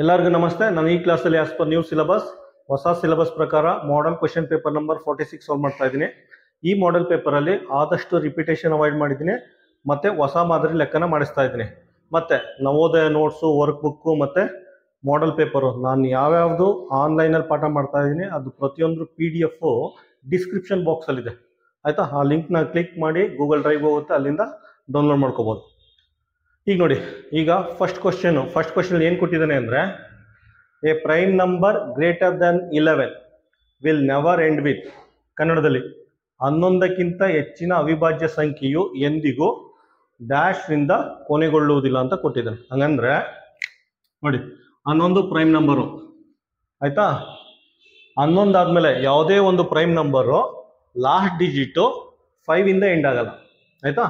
ಎಲ್ಲರಿಗೂ ನಮಸ್ತೆ. ನಾನು ಈ ಕ್ಲಾಸಲ್ಲಿ ಆಸ್ ಪರ್ ನ್ಯೂ ಸಿಲೆಬಸ್ ಹೊಸ ಸಿಲೆಬಸ್ ಪ್ರಕಾರ model question paper number 46 solve ಮಾಡ್ತಾ ಇದ್ದೀನಿ. ಈ ಮಾಡೆಲ್ ಪೇಪರಲ್ಲಿ ಆದಷ್ಟು ರಿಪಿಟೇಷನ್ ಅವಾಯ್ಡ್ ಮಾಡಿದ್ದೀನಿ ಮತ್ತು ಹೊಸ ಮಾದರಿ ಲೆಕ್ಕನ ಮಾಡಿಸ್ತಾ ಇದ್ದೀನಿ. ಮತ್ತು ನವೋದಯ ನೋಟ್ಸು, ವರ್ಕ್ ಬುಕ್ಕು ಮತ್ತು ಮಾಡೆಲ್ ಪೇಪರು ನಾನು ಯಾವ್ಯಾವುದು ಆನ್ಲೈನಲ್ಲಿ ಪಾಠ ಮಾಡ್ತಾ ಇದ್ದೀನಿ ಅದು ಪ್ರತಿಯೊಂದು PDF ಡಿಸ್ಕ್ರಿಪ್ಷನ್ ಬಾಕ್ಸಲ್ಲಿದೆ. ಆಯಿತಾ? ಆ ಲಿಂಕ್ನ ಕ್ಲಿಕ್ ಮಾಡಿ ಗೂಗಲ್ ಡ್ರೈವ್ ಹೋಗುತ್ತೆ, ಅಲ್ಲಿಂದ ಡೌನ್ಲೋಡ್ ಮಾಡ್ಕೋಬೋದು. ಈಗ ನೋಡಿ, ಈಗ ಫಸ್ಟ್ ಕ್ವಶನ್ ಏನು ಕೊಟ್ಟಿದ್ದಾನೆ ಅಂದರೆ, A prime number greater than 11 will never end with, ಕನ್ನಡದಲ್ಲಿ 11ಕ್ಕಿಂತ ಹೆಚ್ಚಿನ ಅವಿಭಾಜ್ಯ ಸಂಖ್ಯೆಯು ಎಂದಿಗೂ ಡ್ಯಾಶ್ನಿಂದ ಕೊನೆಗೊಳ್ಳುವುದಿಲ್ಲ ಅಂತ ಕೊಟ್ಟಿದ್ದಾನೆ. ಹಂಗಂದ್ರೆ ನೋಡಿ, 11 ಪ್ರೈಮ್ ನಂಬರು, ಆಯ್ತಾ? 11 ಆದಮೇಲೆ ಯಾವುದೇ ಒಂದು ಪ್ರೈಮ್ ನಂಬರು ಲಾಸ್ಟ್ ಡಿಜಿಟು 5 ಇಂದ ಎಂಡ್ ಆಗಲ್ಲ. ಆಯ್ತಾ?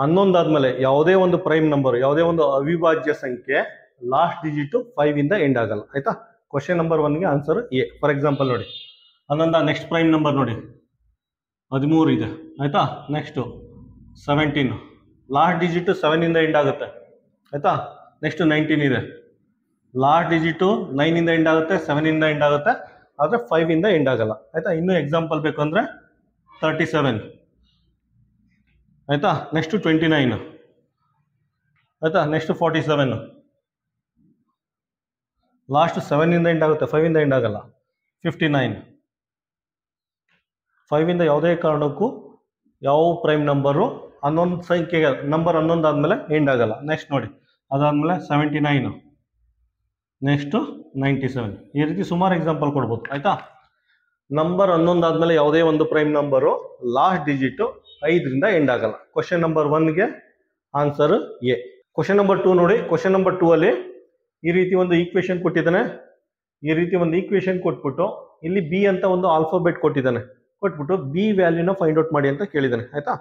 11 ಆದಮೇಲೆ ಯಾವುದೇ ಒಂದು ಪ್ರೈಮ್ ನಂಬರ್, ಯಾವುದೇ ಒಂದು ಅವಿಭಾಜ್ಯ ಸಂಖ್ಯೆ ಲಾಸ್ಟ್ ಡಿಜಿಟು 5 ಇಂದ ಎಂಡ್ ಆಗಲ್ಲ. ಆಯ್ತಾ? ಕ್ವಶನ್ ನಂಬರ್ 1ಗೆ ಆನ್ಸರ್ ಎ. ಫಾರ್ ಎಕ್ಸಾಂಪಲ್ ನೋಡಿ, 11 ನೆಕ್ಸ್ಟ್ ಪ್ರೈಮ್ ನಂಬರ್ ನೋಡಿ 13 ಇದೆ. ಆಯ್ತಾ? ನೆಕ್ಸ್ಟು 17, ಲಾಸ್ಟ್ ಡಿಜಿಟು 7 ಇಂದ ಎಂಡ್ ಆಗುತ್ತೆ. ಆಯ್ತಾ? ನೆಕ್ಸ್ಟ್ 19 ಇದೆ, ಲಾಸ್ಟ್ ಡಿಜಿಟು 9 ಇಂದ ಎಂಡ್ ಆಗುತ್ತೆ, 7 ಇಂದ ಎಂಡ್ ಆಗುತ್ತೆ, ಆದರೆ 5 ಇಂದ ಎಂಡ್ ಆಗಲ್ಲ. ಆಯ್ತಾ? ಇನ್ನೂ ಎಕ್ಸಾಂಪಲ್ ಬೇಕು ಅಂದರೆ 37, ಆಯ್ತಾ? ನೆಕ್ಸ್ಟ್ 29, ಆಯ್ತಾ? ನೆಕ್ಸ್ಟ್ 47, ಲಾಸ್ಟ್ 7 ಇಂದ ಎಂಡ್ ಆಗುತ್ತೆ, 5 ಇಂದ ಎಂಡ್ ಆಗಲ್ಲ. 59, 5 ಇಂದ ಯಾವುದೇ ಕಾರಣಕ್ಕೂ ಯಾವ ಪ್ರೈಮ್ ನಂಬರು 11 ಸಂಖ್ಯೆಗೆ ನಂಬರ್ 11 ಆದಮೇಲೆ ಎಂಡ್ ಆಗಲ್ಲ. ನೆಕ್ಸ್ಟ್ ನೋಡಿ, ಅದಾದಮೇಲೆ 79, ನೆಕ್ಸ್ಟು 97. ಈ ರೀತಿ ಸುಮಾರು ಎಕ್ಸಾಂಪಲ್ ಕೊಡ್ಬೋದು. ಆಯಿತಾ? ನಂಬರ್ 11 ಆದಮೇಲೆ ಯಾವುದೇ ಒಂದು ಪ್ರೈಮ್ ನಂಬರು ಲಾಸ್ಟ್ ಡಿಜಿಟು 5ರಿಂದ ಎಂಡ್ ಆಗಲ್ಲ. ಕ್ವಶನ್ ನಂಬರ್ 1ಗೆ ಆನ್ಸರ್ ಎ. ಕ್ವಶನ್ ನಂಬರ್ 2 ನೋಡಿ, ಕ್ವಶನ್ ನಂಬರ್ 2 ಅಲ್ಲಿ ಈ ರೀತಿ ಒಂದು ಈಕ್ವೇಶನ್ ಕೊಟ್ಟಿದ್ದಾನೆ. ಈ ರೀತಿ ಒಂದು ಈಕ್ವೇಶನ್ ಕೊಟ್ಬಿಟ್ಟು ಇಲ್ಲಿ ಬಿ ಅಂತ ಒಂದು ಆಲ್ಫಾಬೆಟ್ ಕೊಟ್ಟಿದ್ದಾನೆ. ಕೊಟ್ಬಿಟ್ಟು ಬಿ ವ್ಯಾಲ್ಯೂನ ಫೈಂಡ್ ಔಟ್ ಮಾಡಿ ಅಂತ ಕೇಳಿದ್ದಾನೆ. ಆಯ್ತಾ?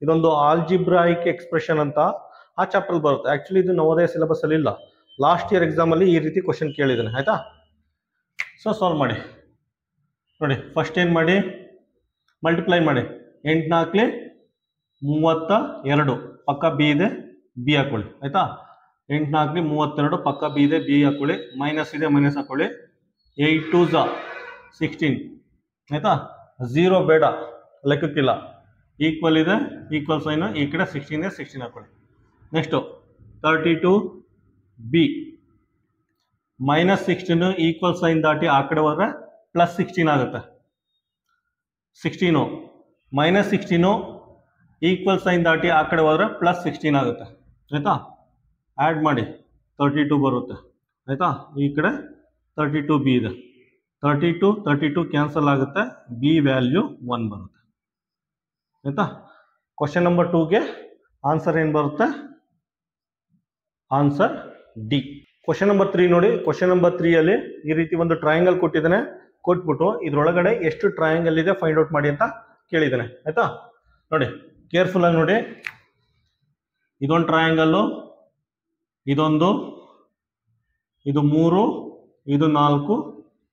ಇದೊಂದು ಆಲ್ಜಿಬ್ರಾಯಿಕ್ ಎಕ್ಸ್ಪ್ರೆಷನ್ ಅಂತ ಆ ಚಾಪ್ಟರ್ ಬರುತ್ತೆ. ಆಕ್ಚುಲಿ ಇದು ನವೋದಯ ಸಿಲೆಬಸ್ ಅಲ್ಲಿ ಇಲ್ಲ, ಲಾಸ್ಟ್ ಇಯರ್ ಎಕ್ಸಾಮಲ್ಲಿ ಈ ರೀತಿ ಕ್ವಶನ್ ಕೇಳಿದ್ದಾನೆ. ಆಯ್ತಾ? ಸೊ ಸಾಲ್ವ್ ಮಾಡಿ ನೋಡಿ. ಫಸ್ಟ್ ಏನು ಮಾಡಿ, ಮಲ್ಟಿಪ್ಲೈ ಮಾಡಿ. 8 4 32, ಪಕ್ಕ ಬಿ ಇದೆ, ಬಿ ಹಾಕೊಳ್ಳಿ. ಆಯ್ತಾ? 8 4 32, ಪಕ್ಕ ಬಿ ಇದೆ, ಬಿ ಹಾಕೊಳ್ಳಿ. ಮೈನಸ್ ಇದೆ, ಮೈನಸ್ ಹಾಕೊಳ್ಳಿ. 8 2 16, ಆಯ್ತಾ? 0 ಬೇಡ, ಲೆಕ್ಕಕ್ಕಿಲ್ಲ. ಈಕ್ವಲ್ ಇದೆ, ಈಕ್ವಲ್ ಸೈನು ಈ ಕಡೆ 16 ಇದೆ, 16 ಹಾಕೊಳ್ಳಿ. ನೆಕ್ಸ್ಟು 32 ಬಿ, -16 ಈಕ್ವಲ್ ಸೈನ್ ದಾಟಿ ಆ ಕಡೆ ಹೋದ್ರೆ +16 ಆಗುತ್ತೆ. 16 -16 ಈಕ್ವಲ್ ಸೈನ್ ದಾಟಿ ಆ ಕಡೆ ಹೋದ್ರೆ +16 ಆಗುತ್ತೆ. ಆಯ್ತಾ? ಆ್ಯಡ್ ಮಾಡಿ 32 ಬರುತ್ತೆ. ಆಯ್ತಾ? ಈ ಕಡೆ 32 ಬಿ ಇದೆ, 32 ಕ್ಯಾನ್ಸಲ್ ಆಗುತ್ತೆ, ಬಿ ವ್ಯಾಲ್ಯೂ 1 ಬರುತ್ತೆ. ಆಯ್ತಾ? ಕ್ವಶನ್ ನಂಬರ್ 2ಗೆ ಆನ್ಸರ್ ಏನು ಬರುತ್ತೆ? Answer D. ಕ್ವಶನ್ ನಂಬರ್ 3 ನೋಡಿ. ಕ್ವಶನ್ ನಂಬರ್ 3 ಅಲ್ಲಿ ಈ ರೀತಿ ಒಂದು ಟ್ರಯಾಂಗಲ್ ಕೊಟ್ಟಿದ್ದಾನೆ. ಕೊಟ್ಬಿಟ್ಟು ಇದ್ರೊಳಗಡೆ ಎಷ್ಟು ಟ್ರಯಾಂಗಲ್ ಇದೆ ಫೈಂಡ್ ಔಟ್ ಮಾಡಿ ಅಂತ ಕೇಳಿದ್ದಾನೆ. ಆಯ್ತಾ? ನೋಡಿ, ಕೇರ್ಫುಲ್ ಆಗಿ ನೋಡಿ. ಇದೊಂದು ಟ್ರಯಾಂಗಲ್ಲು, ಇದೊಂದು, ಇದು 3, ಇದು 4,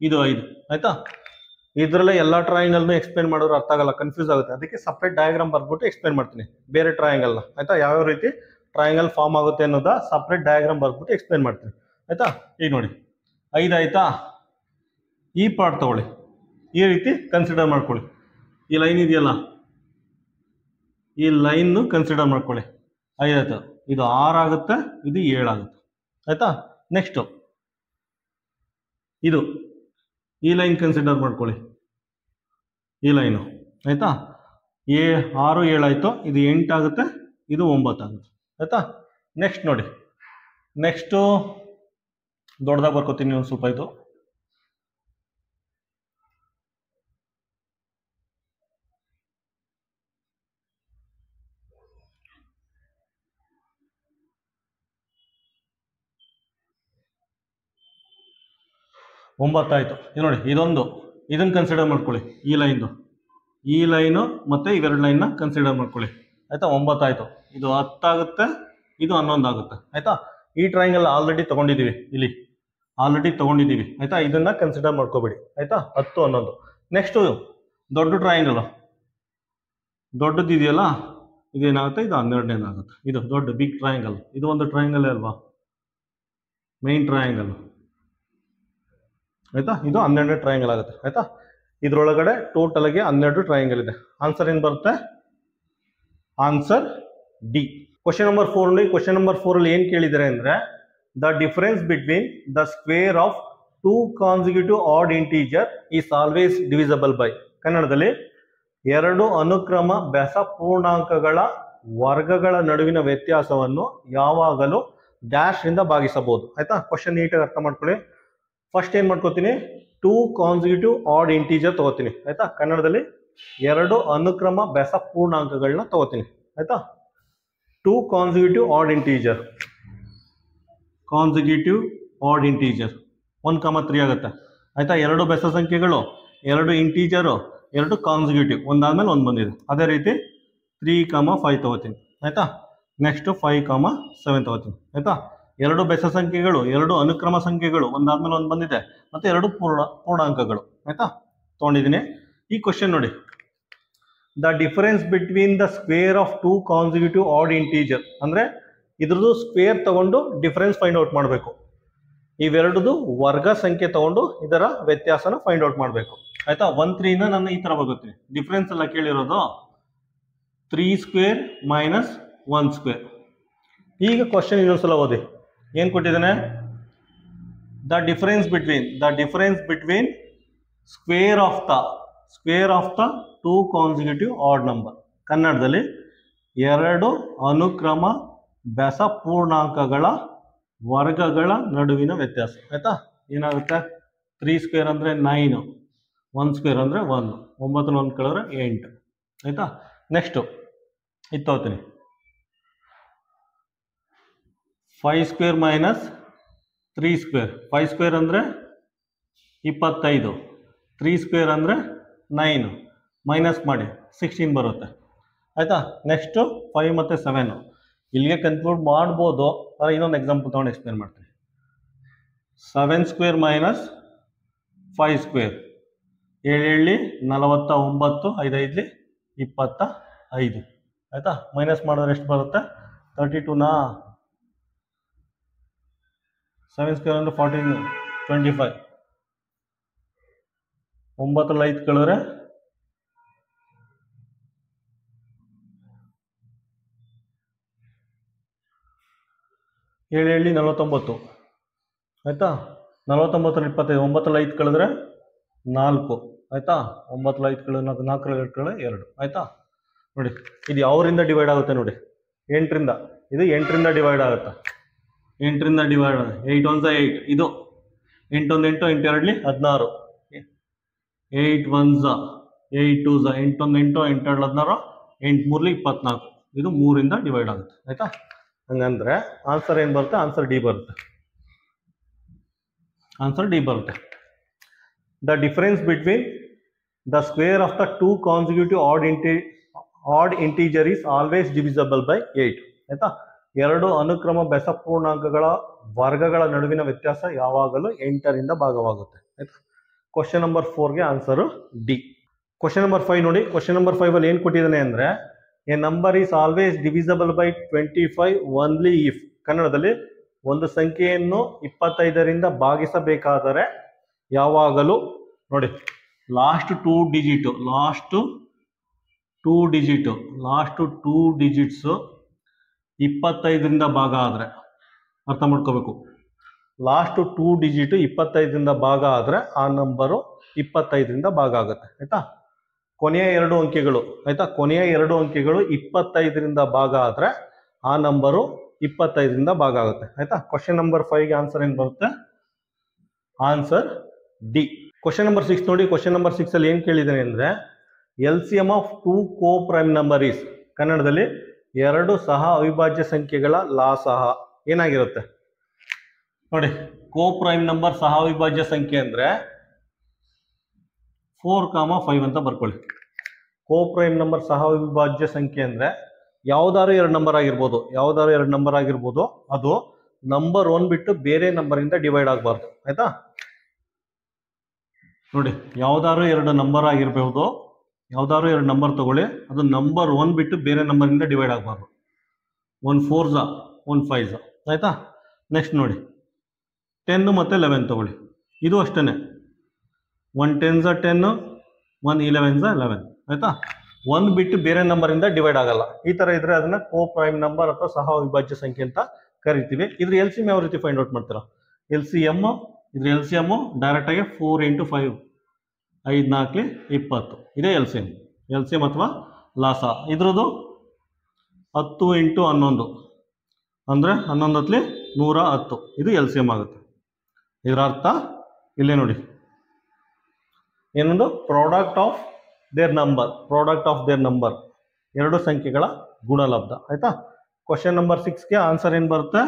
ಇದು 5. ಆಯ್ತಾ? ಇದರಲ್ಲೇ ಎಲ್ಲ ಟ್ರಯಾಂಗಲ್ನು ಎಕ್ಸ್ಪ್ಲೇನ್ ಮಾಡೋರು ಅರ್ಥ ಆಗಲ್ಲ, ಕನ್ಫ್ಯೂಸ್ ಆಗುತ್ತೆ. ಅದಕ್ಕೆ ಸಪ್ರೇಟ್ ಡಯಾಗ್ರಾಮ್ ಬರ್ಬಿಟ್ಟು ಎಕ್ಸ್ಪ್ಲೇನ್ ಮಾಡ್ತೀನಿ ಬೇರೆ ಟ್ರಯಾಂಗಲ್ನ. ಆಯ್ತಾ? ಯಾವ್ಯಾವ ರೀತಿ ಟ್ರಯಾಂಗಲ್ ಫಾರ್ಮ್ ಆಗುತ್ತೆ ಅನ್ನೋದ ಸಪ್ರೇಟ್ ಡಯಾಗ್ರಾಮ್ ಬರ್ಬಿಟ್ಟು ಎಕ್ಸ್ಪ್ಲೇನ್ ಮಾಡ್ತೀನಿ. ಆಯ್ತಾ? ಈಗ ನೋಡಿ, 5 ಆಯ್ತಾ? ಈ ಪಾರ್ಟ್ ತಗೊಳ್ಳಿ, ಈ ರೀತಿ ಕನ್ಸಿಡರ್ ಮಾಡ್ಕೊಳ್ಳಿ. ಈ ಲೈನ್ ಇದೆಯಲ್ಲ, ಈ ಲೈನ್ ಕನ್ಸಿಡರ್ ಮಾಡ್ಕೊಳ್ಳಿ. 5 ಆಯ್ತು, ಇದು 6 ಆಗುತ್ತೆ, ಇದು 7 ಆಗುತ್ತೆ. ಆಯ್ತಾ? ನೆಕ್ಸ್ಟು ಇದು ಈ ಲೈನ್ ಕನ್ಸಿಡರ್ ಮಾಡ್ಕೊಳ್ಳಿ, ಈ ಲೈನು. ಆಯ್ತಾ? 6 7 ಆಯಿತು, ಇದು 8 ಆಗುತ್ತೆ, ಇದು 9 ಆಗುತ್ತೆ. ಆಯ್ತಾ? ನೆಕ್ಸ್ಟ್ ನೋಡಿ, ನೆಕ್ಸ್ಟು ದೊಡ್ಡದಾಗಿ ಬರ್ಕೋತೀನಿ ಒಂದು ಸ್ವಲ್ಪ. ಇದು 9 ಆಯಿತು. ಇದು ನೋಡಿ, ಇದೊಂದು, ಇದನ್ನು ಕನ್ಸಿಡರ್ ಮಾಡ್ಕೊಳ್ಳಿ, ಈ ಲೈನ್ದು, ಈ ಲೈನು ಮತ್ತು ಇವೆರಡು ಲೈನ್ನ ಕನ್ಸಿಡರ್ ಮಾಡ್ಕೊಳ್ಳಿ. ಆಯಿತಾ? 9 ಆಯಿತು. ಇದು 10 ಆಗುತ್ತೆ, ಇದು 11 ಆಗುತ್ತೆ. ಆಯಿತಾ? ಈ ಟ್ರಯಾಂಗಲ್ ಆಲ್ರೆಡಿ ತೊಗೊಂಡಿದ್ದೀವಿ, ಇಲ್ಲಿ ಆಲ್ರೆಡಿ ತೊಗೊಂಡಿದ್ದೀವಿ. ಆಯಿತಾ? ಇದನ್ನು ಕನ್ಸಿಡರ್ ಮಾಡ್ಕೋಬೇಡಿ. ಆಯಿತಾ? 10 11. ನೆಕ್ಸ್ಟು ದೊಡ್ಡ ಟ್ರಯಾಂಗಲ್, ದೊಡ್ಡದು ಇದೆಯಲ್ಲ, ಇದೇನಾಗುತ್ತೆ, ಇದು 12ನೇದಾಗುತ್ತೆ. ಇದು ದೊಡ್ಡ ಬಿಗ್ ಟ್ರಯಾಂಗಲ್, ಇದು ಒಂದು ಟ್ರಯಾಂಗಲ್ ಅಲ್ವಾ? ಮೇನ್ ಟ್ರಯಾಂಗಲ್ ಆಯ್ತಾ. ಇದು 12 ಟ್ರಯಾಂಗಲ್ ಆಗುತ್ತೆ ಆಯ್ತಾ. ಇದ್ರೊಳಗಡೆ ಟೋಟಲ್ ಆಗಿ 12 ಟ್ರಯಾಂಗಲ್ ಇದೆ. ಆನ್ಸರ್ ಏನು ಬರುತ್ತೆ? Answer D. ಕ್ವಶನ್ ನಂಬರ್ 4 ನೋಡಿ. ಕ್ವಶನ್ ನಂಬರ್ 4 ಅಲ್ಲಿ ಏನ್ ಕೇಳಿದ್ದಾರೆ ಅಂದ್ರೆ the difference between the square of 2 consecutive odd integer is always divisible by. ಕನ್ನಡದಲ್ಲಿ 2 ಅನುಕ್ರಮ ಬೆಸ ಪೂರ್ಣಾಂಕಗಳ ವರ್ಗಗಳ ನಡುವಿನ ವ್ಯತ್ಯಾಸವನ್ನು ಯಾವಾಗಲೂ ಡ್ಯಾಶ್ ಇಂದ ಭಾಗಿಸಬಹುದು ಆಯ್ತಾ. ಕ್ವಶನ್ ನೀಟಾಗಿ ಅರ್ಥ ಮಾಡ್ಕೊಳ್ಳಿ. ಫಸ್ಟ್ ಏನ್ ಮಾಡ್ಕೋತೀನಿ, 2 ಕಾನ್ಸಿಕ್ಯೂಟಿವ್ ಆಡ್ ಇಂಟೀಜರ್ ತಗೋತೀನಿ ಆಯ್ತಾ. ಕನ್ನಡದಲ್ಲಿ 2 ಅನುಕ್ರಮ ಬೆಸ ಪೂರ್ಣಾಂಕಗಳನ್ನ ತಗೋತೀನಿ ಆಯ್ತಾ. 2 ಕಾನ್ಸಿಕ್ಯೂಟಿವ್ ಆಡ್ ಇಂಟೀಜರ್ 1,3 ಆಗುತ್ತೆ ಆಯ್ತಾ. 2 ಬೆಸ ಸಂಖ್ಯೆಗಳು, 2 ಇಂಟೀಜರು, 2 ಕಾನ್ಸಿಕ್ಯೂಟಿವ್, ಒಂದಾದ್ಮೇಲೆ ಒಂದು ಬಂದಿದೆ. ಅದೇ ರೀತಿ 3,5 ತಗೋತೀನಿ ಆಯ್ತಾ. ನೆಕ್ಸ್ಟ್ 5,7 ತಗೋತೀನಿ ಆಯ್ತಾ. 2 ಬೆಸ ಸಂಖ್ಯೆಗಳು, 2 ಅನುಕ್ರಮ ಸಂಖ್ಯೆಗಳು, ಒಂದಾದ್ಮೇಲೆ ಒಂದು ಬಂದಿದೆ, ಮತ್ತೆ 2 ಪೂರ್ಣಾಂಕಗಳು ಆಯ್ತಾ ತಗೊಂಡಿದ್ದೀನಿ. ಈ ಕ್ವಶನ್ ನೋಡಿ, the difference between the square of 2 consecutive odd integer ಅಂದ್ರೆ ಇದ್ರದ್ದು ಸ್ಕ್ವೇರ್ ತಗೊಂಡು ಡಿಫರೆನ್ಸ್ ಫೈಂಡ್ ಔಟ್ ಮಾಡಬೇಕು. ಇವೆರಡದು ವರ್ಗ ಸಂಖ್ಯೆ ತಗೊಂಡು ಇದರ ವ್ಯತ್ಯಾಸನ ಫೈಂಡ್ ಔಟ್ ಮಾಡಬೇಕು ಆಯ್ತಾ. 1,3 ನಾನು ಈ ತರ ಬಗುತ್ತೆ. ಡಿಫರೆನ್ಸ್ ಎಲ್ಲ ಕೇಳಿರೋದು 3 ಸ್ಕ್ವೇರ್ ಮೈನಸ್ 1 ಸ್ಕ್ವೇರ್. ಈಗ ಕ್ವಶನ್ ಇನ್ನೊಂದ್ಸಲ ಓದಿ. ಏನ್ ಕೊಟ್ಟಿದ್ದಾನೆ? The difference between square of the 2 consecutive odd number. ಕನ್ನಡದಲ್ಲಿ 2 ಅನುಕ್ರಮ ಬೆಸ ಪೂರ್ಣಾಂಕಗಳ ವರ್ಗಗಳ ನಡುವಿನ ವ್ಯತ್ಯಾಸ ಆಯ್ತಾ. ಏನಾಗುತ್ತೆ? 3 ಸ್ಕ್ವೇರ್ ಅಂದ್ರೆ 9, 1 ಸ್ಕ್ವೇರ್ ಅಂದ್ರೆ 1, 9 1 ಕಳೆದ್ರೆ 8 ಆಯ್ತಾ. ನೆಕ್ಸ್ಟ್ ಇದು ತಗೋತೀನಿ, 5 ಸ್ಕ್ವೇರ್ ಮೈನಸ್ 3 ಸ್ಕ್ವೇರ್. 5 ಸ್ಕ್ವೇರ್ ಅಂದರೆ 25, 3 ಸ್ಕ್ವೇರ್ ಅಂದರೆ 9, ಮೈನಸ್ ಮಾಡಿ 16 ಬರುತ್ತೆ ಆಯಿತಾ. ನೆಕ್ಸ್ಟು 5 ಮತ್ತು 7 ಇಲ್ಲಿಗೆ ಕನ್ಕ್ಲೂಡ್ ಮಾಡ್ಬೋದು. ಇನ್ನೊಂದು ಎಕ್ಸಾಂಪಲ್ ತೊಗೊಂಡು ಎಕ್ಸ್ಪ್ಲೇನ್ ಮಾಡ್ತೀನಿ. 7 ಸ್ಕ್ವೇರ್ ಮೈನಸ್ 5 ಸ್ಕ್ವೇರ್, 7 49, 5 25 ಆಯಿತಾ. ಮೈನಸ್ ಮಾಡಿದ್ರೆ ಎಷ್ಟು ಬರುತ್ತೆ? 32ನಾ. 7 ಸ್ಕ್ವೇರ್ ಅಂದರೆ 14, 25, 9 5 ಕಳೆದ್ರೆ 7 49 ಆಯಿತಾ. 49 25, 9 5 ಕಳೆದ್ರೆ 4 ಆಯಿತಾ. 9 5 ಕಳೆದ್ರೆ 4, 2 ಕಳೆದ್ರೆ 2 ಆಯಿತಾ. ನೋಡಿ ಇದು ಯಾವರಿಂದ ಡಿವೈಡ್ ಆಗುತ್ತೆ ನೋಡಿ? 8ರಿಂದ. ಇದು 8ರಿಂದ ಡಿವೈಡ್ ಆಗುತ್ತೆ. 8ರಿಂದ ಡಿವೈಡ್ 8 1 8, ಇದು 8 1 8, 8 2 16, 8 1 8 2 8 1 8, 8 2 16, 8 3 24. ಇದು 3ರಿಂದ ಡಿವೈಡ್ ಆಗುತ್ತೆ ಆಯ್ತಾ. ಹಂಗಂದ್ರೆ ಆನ್ಸರ್ ಏನು ಬರುತ್ತೆ? ಆನ್ಸರ್ ಡಿ ಬರುತ್ತೆ. The difference between the square of the 2 consecutive odd integer is always divisible by 8 ಆಯ್ತಾ. 2 ಅನುಕ್ರಮ ಬೆಸ ಪೂರ್ಣಾಂಕಗಳ ವರ್ಗಗಳ ನಡುವಿನ ವ್ಯತ್ಯಾಸ ಯಾವಾಗಲೂ 8ರಿಂದ ಭಾಗವಾಗುತ್ತೆ ಆಯ್ತಾ. ಕ್ವಶನ್ ನಂಬರ್ 4ಗೆ ಆನ್ಸರು ಡಿ. ಕ್ವಶನ್ ನಂಬರ್ 5 ನೋಡಿ. ಕ್ವಶನ್ ನಂಬರ್ 5 ಅಲ್ಲಿ ಏನು ಕೊಟ್ಟಿದ್ದಾನೆ ಅಂದ್ರೆ a number is always divisible by 25 only if. ಕನ್ನಡದಲ್ಲಿ ಒಂದು ಸಂಖ್ಯೆಯನ್ನು 25ರಿಂದ ಭಾಗಿಸಬೇಕಾದರೆ ಯಾವಾಗಲೂ ನೋಡಿ ಲಾಸ್ಟ್ ಟೂ ಡಿಜಿಟ್ಸು 25ರಿಂದ ಭಾಗ ಆದರೆ ಅರ್ಥ ಮಾಡ್ಕೋಬೇಕು. ಲಾಸ್ಟ್ 2 ಡಿಜಿಟ್ 25ರಿಂದ ಭಾಗ ಆದರೆ ಆ ನಂಬರು 25ರಿಂದ ಭಾಗ ಆಗುತ್ತೆ ಆಯ್ತಾ. ಕೊನೆಯ 2 ಅಂಕೆಗಳು ಆಯ್ತಾ, ಕೊನೆಯ 2 ಅಂಕೆಗಳು 25ರಿಂದ ಭಾಗ ಆದರೆ ಆ ನಂಬರು 25ರಿಂದ ಭಾಗ ಆಗುತ್ತೆ ಆಯ್ತಾ. ಕ್ವಶನ್ ನಂಬರ್ 5ಗೆ ಆನ್ಸರ್ ಏನು ಬರುತ್ತೆ? Answer D. ಕ್ವಶನ್ ನಂಬರ್ 6 ನೋಡಿ. ಕ್ವಶನ್ ನಂಬರ್ 6 ಅಲ್ಲಿ ಏನು ಕೇಳಿದ್ದಾನೆ ಅಂದ್ರೆ LCM of 2 co prime number is. ಕನ್ನಡದಲ್ಲಿ 2 ಸಹ ಅವಿಭಾಜ್ಯ ಸಂಖ್ಯೆಗಳ ಲಾಸಹ ಏನಾಗಿರುತ್ತೆ ನೋಡಿ. ಕೋ ಪ್ರೈಮ್ ನಂಬರ್ ಸಹ ಅವಿಭಾಜ್ಯ ಸಂಖ್ಯೆ ಅಂದ್ರೆ 4,5 ಅಂತ ಬರ್ಕೊಳ್ಳಿ. ಕೋ ಪ್ರೈಮ್ ನಂಬರ್ ಸಹ ಅವಿಭಾಜ್ಯ ಸಂಖ್ಯೆ ಅಂದ್ರೆ ಯಾವ್ದಾದ್ರು 2 ನಂಬರ್ ಆಗಿರ್ಬೋದು, ಅದು ನಂಬರ್ 1 ಬಿಟ್ಟು ಬೇರೆ ನಂಬರ್ ಇಂದ ಡಿವೈಡ್ ಆಗಬಾರ್ದು ಆಯ್ತಾ. ನೋಡಿ ಯಾವ್ದಾದ್ರು 2 ನಂಬರ್ ಆಗಿರ್ಬಹುದು, ಯಾವ್ದಾದ್ರು 2 ನಂಬರ್ ತಗೊಳ್ಳಿ, ಅದು ನಂಬರ್ 1 ಬಿಟ್ಟು ಬೇರೆ ನಂಬರ್ ಇಂದ ಡಿವೈಡ್ ಆಗಬಾರ್ದು. 1 4 1 5 ಆಯ್ತಾ. ನೆಕ್ಸ್ಟ್ ನೋಡಿ 10 ಮತ್ತು 11 ತಗೊಳ್ಳಿ. ಇದು ಅಷ್ಟೇ, 1 10s 10, 1 11s 11. ಆಯಿತಾ? 1 ಬಿಟ್ಟು ಬೇರೆ ನಂಬರಿಂದ ಡಿವೈಡ್ ಆಗಲ್ಲ. ಈ ಥರ ಇದ್ರೆ ಅದನ್ನ ಕೋ ಪ್ರೈಮ್ ನಂಬರ್ ಅಥವಾ ಸಹ ಅವಿಭಾಜ್ಯ ಸಂಖ್ಯೆ ಅಂತ ಕರಿತೀವಿ. ಇದ್ರ ಎಲ್ ಸಿ ಎಮ್ ಯಾವ ರೀತಿ ಫೈಂಡ್ ಔಟ್ ಮಾಡ್ತೀರಾ? ಎಲ್ ಸಿ ಎಮ್, ಇದ್ರ ಎಲ್ ಸಿ ಎಮ್ಮು ಡೈರೆಕ್ಟಾಗಿ 4 × 5, 5 4 20. ಇದೇ L C M. L C M ಅಥವಾ ಲಾಸ. ಇದ್ರದ್ದು 10 × 11 ಅಂದರೆ 11 110. ಇದು ಎಲ್ ಸಿ ಎಮ್ ಆಗುತ್ತೆ. ಇದರ ಅರ್ಥ ಇಲ್ಲೇ ನೋಡಿ, ಏನೊಂದು ಪ್ರಾಡಕ್ಟ್ ಆಫ್ ದೇರ್ ನಂಬರ್, ಎರಡು ಸಂಖ್ಯೆಗಳ ಗುಣಲಬ್ಧ. ಆಯ್ತಾ? ಕ್ವಶನ್ ನಂಬರ್ 6ಗೆ ಆನ್ಸರ್ ಏನು ಬರುತ್ತೆ?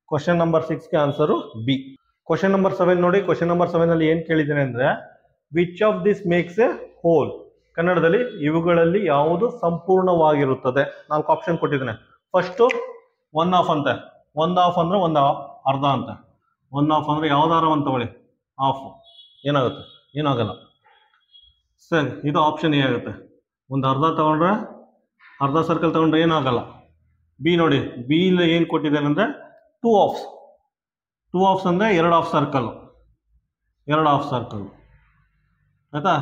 ಕ್ವಶನ್ ನಂಬರ್ 6ಗೆ ಆನ್ಸರು ಬಿ. ಕ್ವಶನ್ ನಂಬರ್ 7 ನೋಡಿ. ಕ್ವಶನ್ ನಂಬರ್ 7 ಅಲ್ಲಿ ಏನು ಕೇಳಿದ್ದೇನೆ ಅಂದರೆ, which of this makes a whole? ಕನ್ನಡದಲ್ಲಿ ಇವುಗಳಲ್ಲಿ ಯಾವುದು ಸಂಪೂರ್ಣವಾಗಿರುತ್ತದೆ? 4 ಆಪ್ಷನ್ ಕೊಟ್ಟಿದ್ದೇನೆ. ಫಸ್ಟು 1/2 ಅಂತೆ. 1/2 ಅಂದರೆ 1 ಅರ್ಧ ಅಂತೆ. 1/2 ಅಂದರೆ ಯಾವ್ದಾರ ಒಂದು ತಗೊಳ್ಳಿ, ಹಾಫ್. ಏನಾಗುತ್ತೆ? ಏನಾಗಲ್ಲ. ಸರಿ, ಇದು ಆಪ್ಷನ್ ಎ ಆಗುತ್ತೆ. ಒಂದು ಅರ್ಧ ತಗೊಂಡ್ರೆ, ಅರ್ಧ ಸರ್ಕಲ್ ತಗೊಂಡ್ರೆ ಏನಾಗಲ್ಲ. ಬಿ ನೋಡಿ, ಬಿ ಏನು ಕೊಟ್ಟಿದ್ದೇನೆ ಅಂದರೆ 2 ಹಾಫ್ಸ್. 2 ಹಾಫ್ಸ್ ಅಂದರೆ 2 ಹಾಫ್ ಸರ್ಕಲ್ಲು. ಆಯಿತಾ?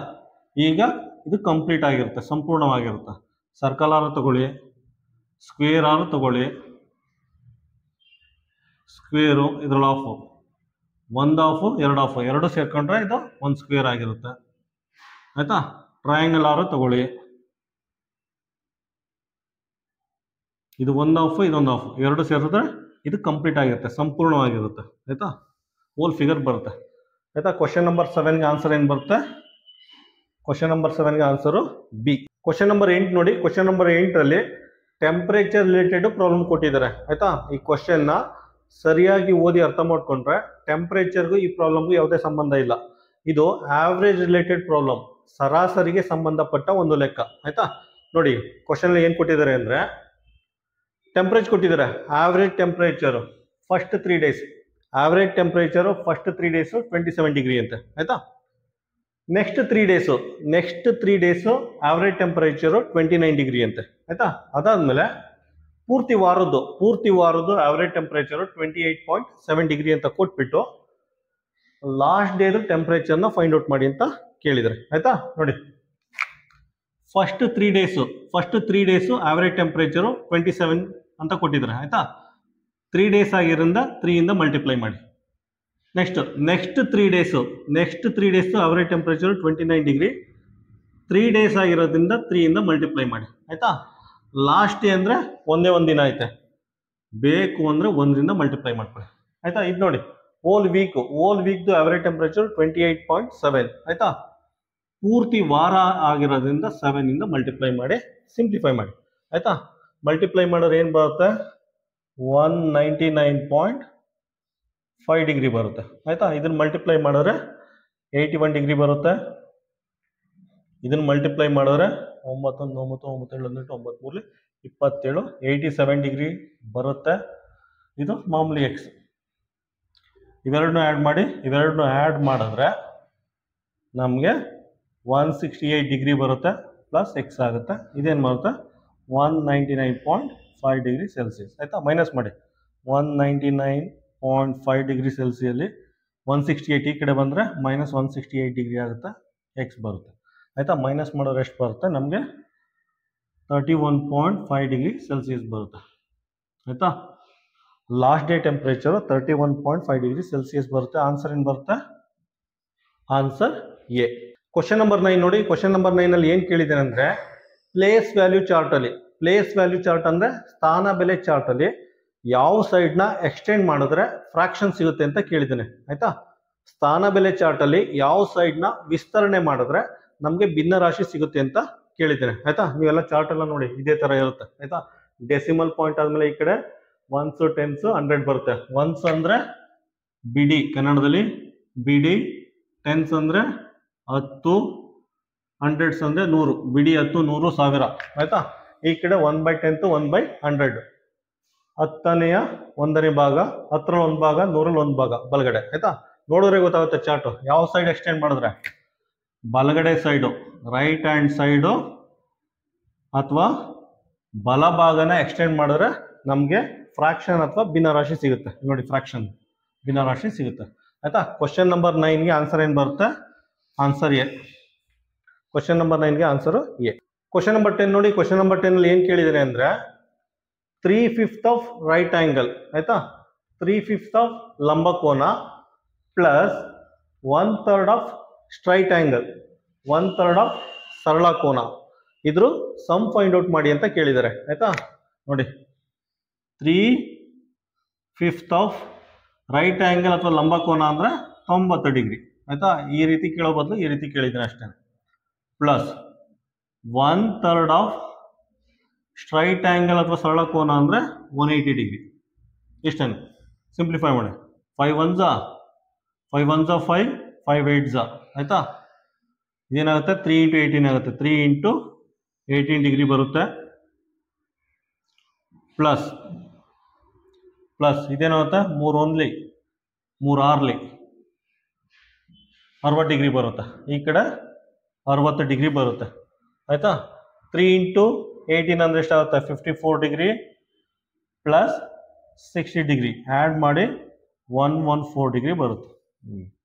ಈಗ ಇದು ಕಂಪ್ಲೀಟ್ ಆಗಿರುತ್ತೆ, ಸಂಪೂರ್ಣವಾಗಿರುತ್ತೆ. ಸರ್ಕಲ್ ಆರು ತಗೊಳ್ಳಿ, ಸ್ಕ್ವೇರ್ ಆರು ತಗೊಳ್ಳಿ. ಸ್ಕ್ವೇರು ಇದ್ರಲ್ಲಿ ಹಾಫು, 1 ಹಾಫು 2 ಹಾಫು, ಎರಡು ಸೇರ್ಕೊಂಡ್ರೆ ಇದು 1 ಸ್ಕ್ವೇರ್ ಆಗಿರುತ್ತೆ. ಆಯಿತಾ? ಟ್ರಯಾಂಗಲ್ ಆರು ತಗೊಳ್ಳಿ. ಇದು 1 ಹಾಫು, ಇದೊಂದು ಹಾಫು, ಎರಡು ಸೇರಿದ್ರೆ ಇದು ಕಂಪ್ಲೀಟ್ ಆಗಿರುತ್ತೆ, ಸಂಪೂರ್ಣವಾಗಿರುತ್ತೆ. ಆಯಿತಾ? ಹೋಲ್ ಫಿಗರ್ ಬರುತ್ತೆ. ಆಯಿತಾ? ಕ್ವಶನ್ ನಂಬರ್ 7ಗೆ ಆನ್ಸರ್ ಏನು ಬರುತ್ತೆ? ಕ್ವಶನ್ ನಂಬರ್ 7ಗೆ ಆನ್ಸರು ಬಿ. ಕ್ವಶನ್ ನಂಬರ್ 8 ನೋಡಿ. ಕ್ವಶನ್ ನಂಬರ್ 8ರಲ್ಲಿ ಟೆಂಪ್ರೇಚರ್ ರಿಲೇಟೆಡ್ ಪ್ರಾಬ್ಲಮ್ ಕೊಟ್ಟಿದ್ದಾರೆ. ಆಯಿತಾ? ಈ ಕ್ವಶನ್ನ ಸರಿಯಾಗಿ ಓದಿ ಅರ್ಥ ಮಾಡ್ಕೊಂಡ್ರೆ ಟೆಂಪ್ರೇಚರ್ಗೂ ಈ ಪ್ರಾಬ್ಲಮ್ಗೂ ಯಾವುದೇ ಸಂಬಂಧ ಇಲ್ಲ. ಇದು ಆವ್ರೇಜ್ ರಿಲೇಟೆಡ್ ಪ್ರಾಬ್ಲಮ್, ಸರಾಸರಿಗೆ ಸಂಬಂಧಪಟ್ಟ ಒಂದು ಲೆಕ್ಕ. ಆಯಿತಾ? ನೋಡಿ, ಕ್ವಶನ್ ಏನು ಕೊಟ್ಟಿದ್ದಾರೆ ಅಂದರೆ, ಟೆಂಪ್ರೇಚರ್ ಕೊಟ್ಟಿದ್ದಾರೆ. Average temperature first 3 days, average temperature first 3 days 27 degree ಅಂತೆ. ಆಯಿತಾ? Next 3 days average temperature 29 degree ಅಂತೆ. ಆಯಿತಾ? ಅದಾದಮೇಲೆ ಪೂರ್ತಿ ವಾರದ್ದು ಆವ್ರೇಜ್ ಟೆಂಪರೇಚರು 28.7 ಡಿಗ್ರಿ ಅಂತ ಕೊಟ್ಬಿಟ್ಟು ಲಾಸ್ಟ್ ಡೇದು ಟೆಂಪರೇಚರ್ನ ಫೈಂಡ್ ಔಟ್ ಮಾಡಿ ಅಂತ ಕೇಳಿದರೆ. ಆಯಿತಾ? ನೋಡಿ, ಫಸ್ಟ್ 3 ಡೇಸು ಆವ್ರೇಜ್ ಟೆಂಪರೇಚರು 27 ಅಂತ ಕೊಟ್ಟಿದ್ದಾರೆ. ಆಯಿತಾ? 3 ಡೇಸ್ ಆಗಿರೋದ್ರಿಂದ 3 ಮಲ್ಟಿಪ್ಲೈ ಮಾಡಿ. Next 3 days average temperature 29 degree, 3 days ಆಗಿರೋದ್ರಿಂದ 3 ಮಲ್ಟಿಪ್ಲೈ ಮಾಡಿ. ಆಯಿತಾ? ಲಾಸ್ಟ್ ಡೇ ಅಂದರೆ ಒಂದೇ ಒಂದು ದಿನ ಐತೆ, ಬೇಕು ಅಂದರೆ 1 ಮಲ್ಟಿಪ್ಲೈ ಮಾಡ್ಕೊಳ್ಳಿ. ಆಯಿತಾ? ಇದು ನೋಡಿ, ಹೋಲ್ ವೀಕ್ದು ಅವರೇಜ್ ಟೆಂಪರೇಚರ್ 28.7. ಆಯಿತಾ? ಪೂರ್ತಿ ವಾರ ಆಗಿರೋದ್ರಿಂದ 7 ಮಲ್ಟಿಪ್ಲೈ ಮಾಡಿ, ಸಿಂಪ್ಲಿಫೈ ಮಾಡಿ. ಆಯಿತಾ? ಮಲ್ಟಿಪ್ಲೈ ಮಾಡೋರು ಏನು ಬರುತ್ತೆ? 199.5 ಡಿಗ್ರಿ ಬರುತ್ತೆ. ಆಯಿತಾ? ಇದನ್ನು ಮಲ್ಟಿಪ್ಲೈ ಮಾಡಿದ್ರೆ 81 ಡಿಗ್ರಿ ಬರುತ್ತೆ. ಇದನ್ನು ಮಲ್ಟಿಪ್ಲೈ ಮಾಡಿದ್ರೆ 9 9 9 7 9 3 27 87 ಡಿಗ್ರಿ ಬರುತ್ತೆ. ಇದು ಮಾಮೂಲಿ ಎಕ್ಸ್. ಇವೆರಡನ್ನೂ ಆ್ಯಡ್ ಮಾಡಿದ್ರೆ ನಮಗೆ 168 ಡಿಗ್ರಿ ಬರುತ್ತೆ, ಪ್ಲಸ್ ಎಕ್ಸ್ ಆಗುತ್ತೆ. ಇದೇನು ಬರುತ್ತೆ? 199.5 ಡಿಗ್ರಿ ಸೆಲ್ಸಿಯಸ್. ಆಯಿತಾ? ಮೈನಸ್ ಮಾಡಿ. 199.5 ಡಿಗ್ರಿ ಸೆಲ್ಸಿಯಲ್ಲಿ 168 ಈ ಕಡೆ ಬಂದರೆ ಮೈನಸ್ 168 ಡಿಗ್ರಿ ಆಗುತ್ತೆ, ಎಕ್ಸ್ ಬರುತ್ತೆ. ಆಯಿತಾ? ಮೈನಸ್ ಮಾಡೋರು ಎಷ್ಟು ಬರುತ್ತೆ? ನಮಗೆ 31.5 ಡಿಗ್ರಿ ಸೆಲ್ಸಿಯಸ್ ಬರುತ್ತೆ. ಆಯಿತಾ? Last day temperature 31.5 degree Celsius ಬರುತ್ತೆ. ಆನ್ಸರ್ ಏನು ಬರುತ್ತೆ? Answer A. ಕ್ವಶನ್ ನಂಬರ್ 9 ನೋಡಿ. ಕ್ವಶನ್ ನಂಬರ್ 9ಅಲ್ಲಿ ಏನು ಕೇಳಿದ್ದೇನೆ ಅಂದರೆ, ಪ್ಲೇಸ್ ವ್ಯಾಲ್ಯೂ ಚಾರ್ಟ್ ಅಂದರೆ ಸ್ಥಾನ ಬೆಲೆ ಚಾರ್ಟಲ್ಲಿ ಯಾವ ಸೈಡ್ನ ಎಕ್ಸ್ಟೆಂಡ್ ಮಾಡಿದ್ರೆ ಫ್ರಾಕ್ಷನ್ ಸಿಗುತ್ತೆ ಅಂತ ಕೇಳಿದ್ದೇನೆ. ಆಯಿತಾ? ಸ್ಥಾನ ಬೆಲೆ ಚಾರ್ಟಲ್ಲಿ ಯಾವ ಸೈಡ್ನ ವಿಸ್ತರಣೆ ಮಾಡಿದ್ರೆ ನಮಗೆ ಭಿನ್ನ ರಾಶಿ ಸಿಗುತ್ತೆ ಅಂತ ಕೇಳಿದ್ದೇನೆ. ಆಯಿತಾ? ನೀವೆಲ್ಲ ಚಾರ್ಟ್ ಎಲ್ಲ ನೋಡಿ, ಇದೇ ಥರ ಇರುತ್ತೆ. ಆಯಿತಾ? ಡೆಸಿಮಲ್ ಪಾಯಿಂಟ್ ಆದಮೇಲೆ ಈ ಕಡೆ 1s 10s 100 ಬರುತ್ತೆ. 1s ಅಂದರೆ ಬಿಡಿ, ಕನ್ನಡದಲ್ಲಿ ಬಿಡಿ. 10s ಅಂದರೆ 10, 100s ಅಂದರೆ 100, ಬಿಡಿ 10 100 1000. ಆಯಿತಾ? ಈ ಕಡೆ 1/10 1/100, 10ನೇ 1ನೇ ಭಾಗ, 10ರಲ್ಲಿ 1 ಭಾಗ, 100ರಲ್ಲಿ 1 ಭಾಗ ಬಲಗಡೆ. ಆಯಿತಾ? ನೋಡಿದ್ರೆ ಗೊತ್ತಾಗುತ್ತೆ ಚಾರ್ಟು ಯಾವ ಸೈಡ್ ಎಕ್ಸ್ಟೆಂಡ್ ಮಾಡಿದ್ರೆ. ಬಲಗಡೆ ಸೈಡು, ರೈಟ್ ಹ್ಯಾಂಡ್ ಸೈಡು ಅಥವಾ ಬಲಭಾಗನ ಎಕ್ಸ್ಟೆಂಡ್ ಮಾಡಿದ್ರೆ ನಮಗೆ ಫ್ರಾಕ್ಷನ್ ಅಥವಾ ಭಿನ್ನರಾಶಿ ಸಿಗುತ್ತೆ. ನೋಡಿ, ಫ್ರಾಕ್ಷನ್ ಭಿನ್ನರಾಶಿ ಸಿಗುತ್ತೆ ಆಯ್ತಾ. ಕ್ವಶನ್ ನಂಬರ್ 9ಗೆ ಆನ್ಸರ್ ಏನು ಬರುತ್ತೆ? Answer A. ಕ್ವಶನ್ ನಂಬರ್ 9ಗೆ ಆನ್ಸರ್ ಎ. ಕ್ವಶನ್ ನಂಬರ್ 10 ನೋಡಿ. ಕ್ವಶನ್ ನಂಬರ್ 10 ಅಲ್ಲಿ ಏನು ಕೇಳಿದಾರೆ ಅಂದ್ರೆ 3/5 ಆಫ್ ರೈಟ್ ಆಂಗಲ್ ಆಯ್ತಾ, 3/5 ಆಫ್ ಲಂಬಕೋನ plus 1/3 of straight angle, 1/3 of ಸರಳ ಕೋನ, ಇದ್ರ ಸಮ್ ಫೈಂಡ್ ಔಟ್ ಮಾಡಿ ಅಂತ ಕೇಳಿದ್ದಾರೆ ಆಯ್ತಾ. ನೋಡಿ 3/5 ಆಫ್ ರೈಟ್ ಆಂಗಲ್ ಅಥವಾ ಲಂಬಕೋನ ಅಂದ್ರೆ 90 ಡಿಗ್ರಿ ಆಯ್ತಾ. ಈ ರೀತಿ ಕೇಳೋ ಬದಲು ಈ ರೀತಿ ಕೇಳಿದ್ದೀನಿ ಅಷ್ಟೇ. ಪ್ಲಸ್ 1/3 ಆಫ್ ಸ್ಟ್ರೈಟ್ ಆಂಗಲ್ ಅಥವಾ ಸರಳ ಕೋನ ಅಂದ್ರೆ 180 ಡಿಗ್ರಿ. ಇಷ್ಟೇ, ಸಿಂಪ್ಲಿಫೈ ಮಾಡಿ. 5 1s 5 1s 5, 5 8s ಆಯ್ತಾ. ಇದೇನಾಗುತ್ತೆ 3 × 18 ಆಗುತ್ತೆ, 3 × 18 ಡಿಗ್ರಿ ಬರುತ್ತೆ. ಪ್ಲಸ್ ಇದೇನಾಗುತ್ತೆ 3 1 3 6 60 ಡಿಗ್ರಿ ಬರುತ್ತೆ. ಈ ಕಡೆ 60 ಡಿಗ್ರಿ ಬರುತ್ತೆ ಆಯ್ತಾ. 3 × 18 ಅಂದ್ರೆ ಎಷ್ಟಾಗುತ್ತೆ? 54 ಡಿಗ್ರಿ ಪ್ಲಸ್ 60 ಡಿಗ್ರಿ ಆ್ಯಡ್ ಮಾಡಿ 114 ಡಿಗ್ರಿ ಬರುತ್ತೆ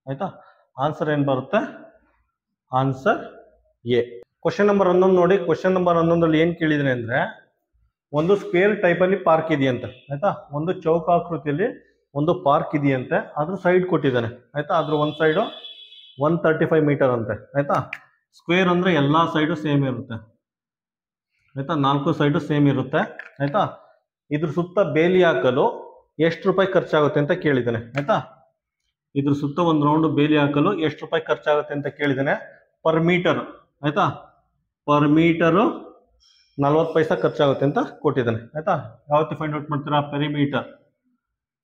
ಆಯ್ತಾ. ಆನ್ಸರ್ ಏನು ಬರುತ್ತೆ? Answer A. ಕ್ವಶನ್ ನಂಬರ್ 11 ನೋಡಿ. ಕ್ವಶನ್ ನಂಬರ್ 11 ಏನು ಕೇಳಿದ್ರೆ ಅಂದ್ರೆ ಒಂದು ಸ್ಕ್ವೇರ್ ಟೈಪಲ್ಲಿ ಪಾರ್ಕ್ ಇದೆಯಂತೆ ಆಯ್ತಾ. ಒಂದು ಚೌಕಾಕೃತಿಯಲ್ಲಿ ಒಂದು ಪಾರ್ಕ್ ಇದೆಯಂತೆ, ಅದ್ರ ಸೈಡ್ ಕೊಟ್ಟಿದ್ದಾನೆ ಆಯ್ತಾ. ಅದ್ರ ಒಂದು ಸೈಡು 135 ಮೀಟರ್ ಅಂತೆ ಆಯ್ತಾ. ಸ್ಕ್ವೇರ್ ಅಂದ್ರೆ ಎಲ್ಲ ಸೈಡು ಸೇಮ್ ಇರುತ್ತೆ ಆಯ್ತಾ, 4 ಸೈಡು ಸೇಮ್ ಇರುತ್ತೆ ಆಯ್ತಾ. ಇದ್ರ ಸುತ್ತ ಬೇಲಿ ಹಾಕಲು ಎಷ್ಟು ರೂಪಾಯಿ ಖರ್ಚಾಗುತ್ತೆ ಅಂತ ಕೇಳಿದ್ದಾನೆ ಆಯ್ತಾ. ಇದ್ರ ಸುತ್ತ ಒಂದು ರೌಂಡ್ ಬೇಲಿ ಹಾಕಲು ಎಷ್ಟು ರೂಪಾಯಿ ಖರ್ಚಾಗುತ್ತೆ ಅಂತ ಕೇಳಿದ್ದಾನೆ. ಪರ್ ಮೀಟರ್ ಆಯ್ತಾ, ಪರ್ ಮೀಟರು 40 ಪೈಸಾ ಖರ್ಚಾಗುತ್ತೆ ಅಂತ ಕೊಟ್ಟಿದ್ದಾನೆ ಆಯ್ತಾ. ಯಾವತ್ತು ಫೈಂಡ್ ಔಟ್ ಮಾಡ್ತೀರಾ? ಪೆರಿಮೀಟರ್.